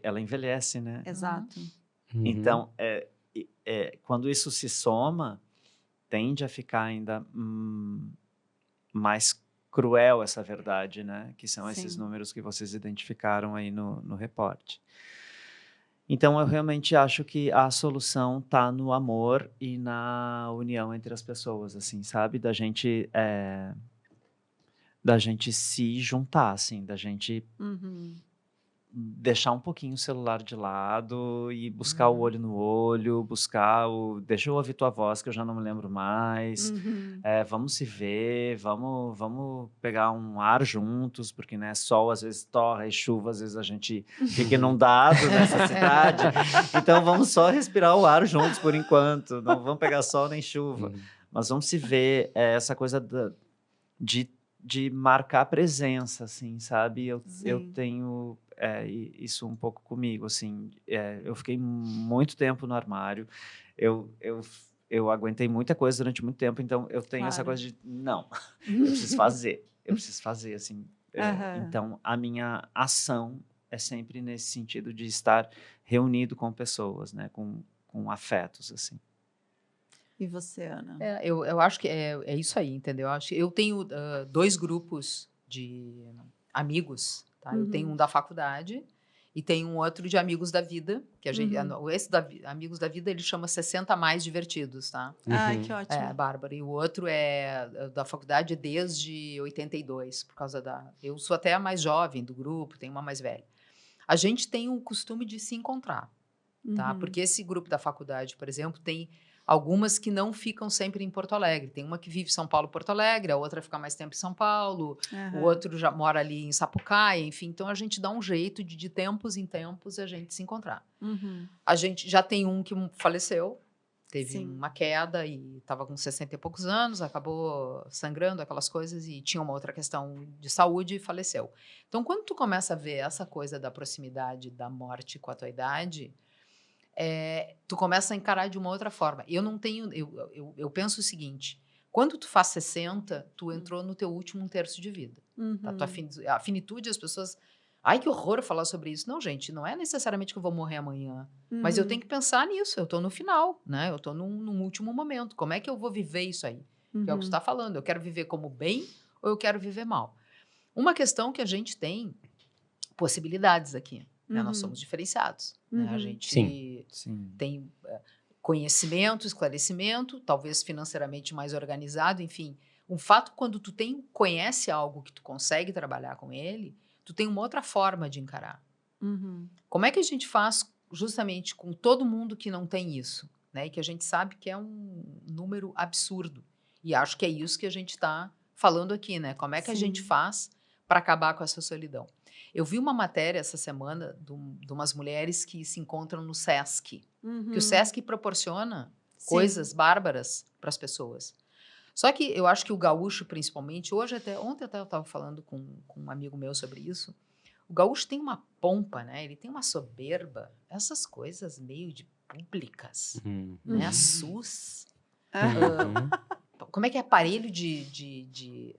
ela envelhece, né? Exato. Uhum. Então, quando isso se soma, tende a ficar ainda mais cruel essa verdade, né? Que são esses Sim. números que vocês identificaram aí no reporte. Então, eu realmente acho que a solução está no amor e na união entre as pessoas, assim, sabe? Da gente se juntar, assim, da gente Uhum. deixar um pouquinho o celular de lado e buscar o olho no olho, deixa eu ouvir tua voz que eu já não me lembro mais, Uhum. vamos se ver, vamos pegar um ar juntos, porque, né, sol às vezes torra e chuva, às vezes a gente fica inundado nessa cidade, então vamos só respirar o ar juntos por enquanto, não vamos pegar sol nem chuva, mas vamos se ver, essa coisa de marcar presença, assim, sabe? Eu Sim. tenho isso um pouco comigo, assim. Eu fiquei muito tempo no armário, eu aguentei muita coisa durante muito tempo, então eu tenho essa Claro. coisa de, não, eu preciso fazer, assim. Aham. Então, a minha ação é sempre nesse sentido de estar reunido com pessoas, né? Com afetos, assim. E você, Ana? Eu acho que é isso aí, entendeu? Eu tenho 2 grupos de amigos, tá? Eu tenho um da faculdade e tenho um outro de amigos da vida, que a gente, esse amigos da vida, ele chama 60 mais divertidos, tá? Ai, que ótimo. Bárbara. E o outro é da faculdade desde 82, por causa eu sou até a mais jovem do grupo, tenho uma mais velha. A gente tem o costume de se encontrar, tá? Porque esse grupo da faculdade, por exemplo, tem algumas que não ficam sempre em Porto Alegre. Tem uma que vive São Paulo, Porto Alegre, a outra fica mais tempo em São Paulo, o outro já mora ali em Sapucaia, enfim. Então, a gente dá um jeito de tempos em tempos, a gente se encontrar. A gente já tem um que faleceu, teve uma queda e estava com 60 e poucos anos, acabou sangrando, aquelas coisas, e tinha uma outra questão de saúde e faleceu. Então, quando tu começa a ver essa coisa da proximidade da morte com a tua idade, tu começa a encarar de uma outra forma. Eu não tenho... Eu penso o seguinte, quando tu faz 60, tu entrou no teu último 1/3 de vida. A finitude, as pessoas... Ai, que horror falar sobre isso. Não, gente, não é necessariamente que eu vou morrer amanhã. Mas eu tenho que pensar nisso. Eu estou no final, né? Eu estou num último momento. Como é que eu vou viver isso aí? Que é o que você está falando. Eu quero viver como bem ou eu quero viver mal? Uma questão que a gente tem possibilidades aqui. Né? Nós somos diferenciados. Né? A gente tem conhecimento, esclarecimento, talvez financeiramente mais organizado, enfim. Um fato, quando tu conhece algo que tu consegue trabalhar com ele, tu tem uma outra forma de encarar. Como é que a gente faz justamente com todo mundo que não tem isso? Né? E que a gente sabe que é um número absurdo. E acho que é isso que a gente está falando aqui. Né? Como é que a gente faz para acabar com essa solidão? Eu vi uma matéria essa semana de umas mulheres que se encontram no SESC. Que o SESC proporciona coisas bárbaras para as pessoas. Só que eu acho que o gaúcho, principalmente, ontem até eu estava falando com um amigo meu sobre isso, o gaúcho tem uma pompa, né? Ele tem uma soberba, essas coisas meio de públicas, né? A SUS. Como é que é aparelho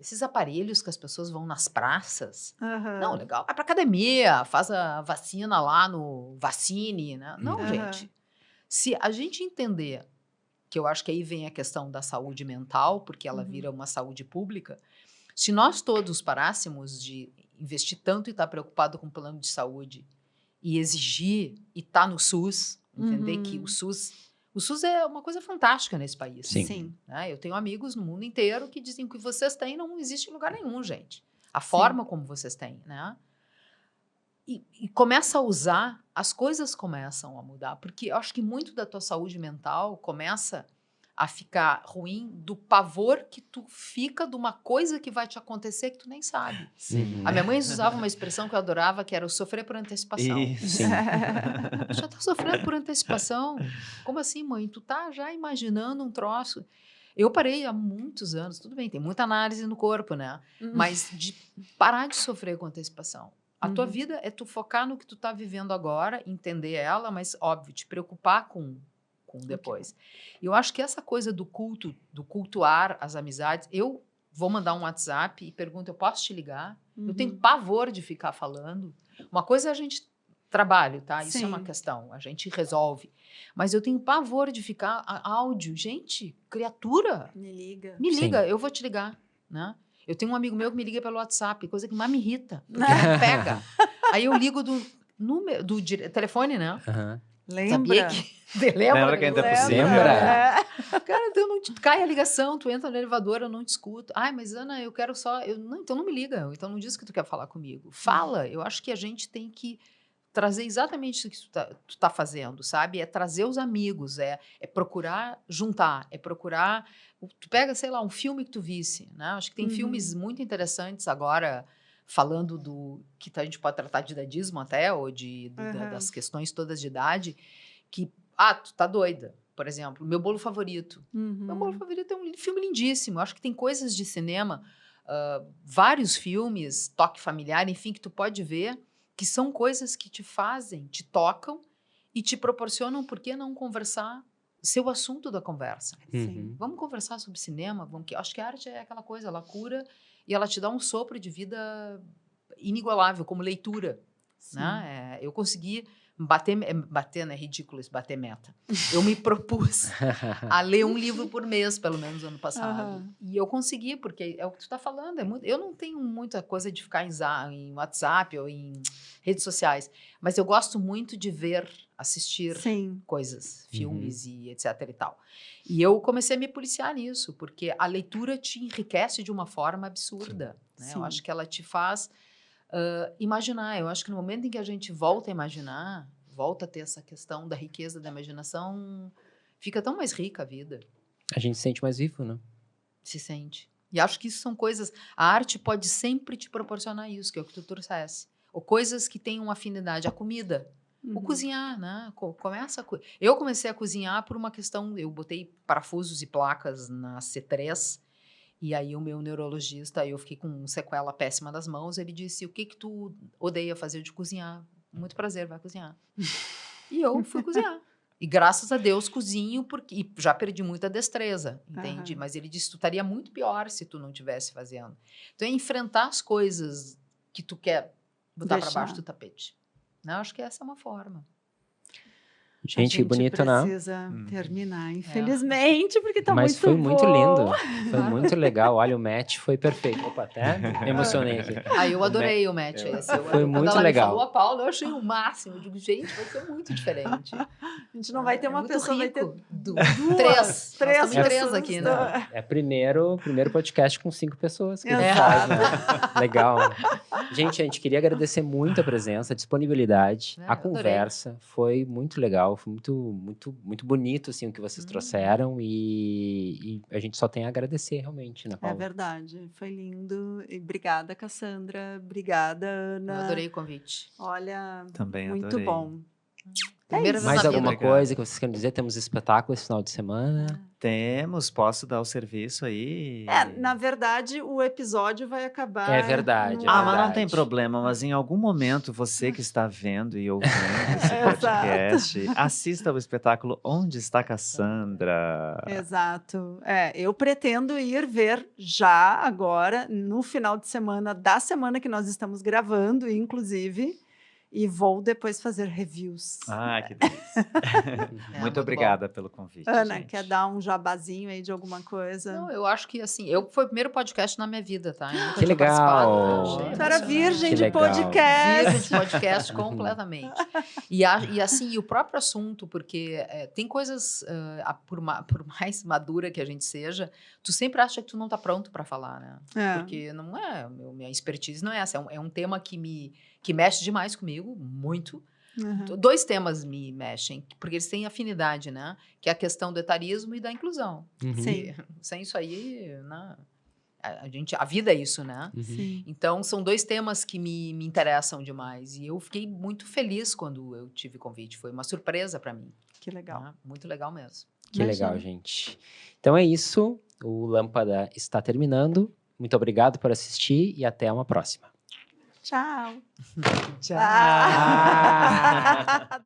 esses aparelhos que as pessoas vão nas praças? Não, legal. Vai pra academia, faz a vacina lá no Vacine, né? Não, gente. Se a gente entender, que eu acho que aí vem a questão da saúde mental, porque ela vira uma saúde pública, se nós todos parássemos de investir tanto e estar preocupado com o plano de saúde e exigir e estar no SUS, entender que o SUS é uma coisa fantástica nesse país. Sim. Né? Eu tenho amigos no mundo inteiro que dizem que o que vocês têm não existe em lugar nenhum, gente. A forma como vocês têm, né? E começa a usar, as coisas começam a mudar. Porque eu acho que muito da tua saúde mental começa a ficar ruim do pavor que tu fica de uma coisa que vai te acontecer que tu nem sabe. A minha mãe usava uma expressão que eu adorava, que era o sofrer por antecipação. Tu já tá sofrendo por antecipação? Como assim, mãe? Tu tá já imaginando um troço. Eu parei há muitos anos, tudo bem, tem muita análise no corpo, né? Mas de parar de sofrer com antecipação. A tua vida é tu focar no que tu tá vivendo agora, entender ela, mas, óbvio, te preocupar com com depois. E eu acho que essa coisa do cultuar as amizades, eu vou mandar um WhatsApp e pergunto, eu posso te ligar? Eu tenho pavor de ficar falando. Uma coisa é a gente trabalho, tá? Isso é uma questão, a gente resolve. Mas eu tenho pavor de ficar áudio. Gente, criatura, Me liga. me liga, eu vou te ligar, né? Eu tenho um amigo meu que me liga pelo WhatsApp, coisa que mais me irrita, porque não pega. Aí eu ligo do telefone, né? Lembra? Lembra que ainda é possível? Lembra? Cara, então não cai a ligação, tu entra no elevador, eu não te escuto. Ai, mas Ana, eu quero só... Não, então não me liga, então não diz que tu quer falar comigo. Fala, eu acho que a gente tem que trazer exatamente isso que tu tá fazendo, sabe? É trazer os amigos, é procurar juntar, é procurar... Tu pega, sei lá, um filme que tu visse, né? Acho que tem filmes muito interessantes agora, falando do... que a gente pode tratar de idadismo até, ou das questões todas de idade, que... tu tá doida. Por exemplo, Meu Bolo Favorito. Meu Bolo Favorito é um filme lindíssimo. Acho que tem coisas de cinema, vários filmes, toque familiar, enfim, que tu pode ver, que são coisas que te fazem, te tocam e te proporcionam, por que não conversar, ser o assunto da conversa. Vamos conversar sobre cinema? Acho que a arte é aquela coisa, ela cura e ela te dá um sopro de vida inigualável, como leitura. Né? Eu consegui bater, né? Ridículo isso, bater meta. Eu me propus a ler um livro por mês, pelo menos ano passado. E eu consegui, porque é o que tu está falando. Eu não tenho muita coisa de ficar em WhatsApp ou em redes sociais, mas eu gosto muito de ver, assistir coisas, filmes e etc e tal. E eu comecei a me policiar nisso, porque a leitura te enriquece de uma forma absurda. Né? Eu acho que ela te faz... imaginar, eu acho que no momento em que a gente volta a imaginar, volta a ter essa questão da riqueza da imaginação, fica tão mais rica a vida. A gente se sente mais vivo, né? Se sente. E acho que isso são coisas... A arte pode sempre te proporcionar isso, que é o que tu trouxesse. Ou coisas que têm uma afinidade. A comida. O cozinhar, né? Eu comecei a cozinhar por uma questão... Eu botei parafusos e placas na C3... E aí o meu neurologista, eu fiquei com sequela péssima das mãos, ele disse, o que tu odeia fazer de cozinhar? Muito prazer, vai cozinhar. E eu fui cozinhar. E graças a Deus cozinho, e já perdi muita destreza, entende? Mas ele disse, tu estaria muito pior se tu não estivesse fazendo. Então é enfrentar as coisas que tu quer botar para baixo do tapete. Não, acho que essa é uma forma. Gente, que bonito, né? Precisa terminar, infelizmente, porque tá Mas muito foi bom. muito lindo. Foi muito legal. Olha, o match foi perfeito. Opa, até me emocionei aqui. Eu adorei o match esse. Foi muito ela legal. Me falou a Paula, eu achei o máximo. Eu digo, gente, vai ser muito diferente. A gente não vai ter uma pessoa, vai ter três. Três três aqui, né? É primeiro podcast com 5 pessoas que a gente faz, né? Legal. Gente, a gente queria agradecer muito a presença, a disponibilidade, a conversa. Adorei. Foi muito legal, foi muito bonito assim, o que vocês trouxeram e a gente só tem a agradecer realmente, né, Paula? É verdade, foi lindo. E obrigada, Cassandra. Obrigada, Ana. Eu adorei o convite. Olha, também muito adorei. bom. Mais alguma coisa que vocês querem dizer? Temos espetáculo esse final de semana? Temos, posso dar o serviço aí? Na verdade, o episódio vai acabar... É verdade. Mas não tem problema, mas em algum momento, você que está vendo e ouvindo esse podcast, assista ao espetáculo Onde Está Cassandra? Exato. Eu pretendo ir ver já agora, no final de semana da semana que nós estamos gravando, inclusive... E vou depois fazer reviews. Que delícia. Muito obrigada pelo convite, Ana, gente. quer dar um jabazinho aí de alguma coisa? Não, eu acho que assim, foi o primeiro podcast na minha vida, tá? Eu nunca que legal! Tu era virgem que de legal. podcast. Virgem de podcast completamente. E assim, o próprio assunto, porque tem coisas, por mais madura que a gente seja, tu sempre acha que tu não tá pronto para falar, né? Porque não é, minha expertise não é essa. É um tema que mexe demais comigo, muito. 2 temas me mexem, porque eles têm afinidade, né? Que é a questão do etarismo e da inclusão. Sim. Sem isso aí, né? A vida é isso, né? Sim. Então, são 2 temas que me interessam demais. E eu fiquei muito feliz quando eu tive convite. Foi uma surpresa para mim. Que legal. Né? Muito legal mesmo. Que legal, gente. Então é isso. O Lâmpada está terminando. Muito obrigado por assistir e até uma próxima. Tchau. Tchau.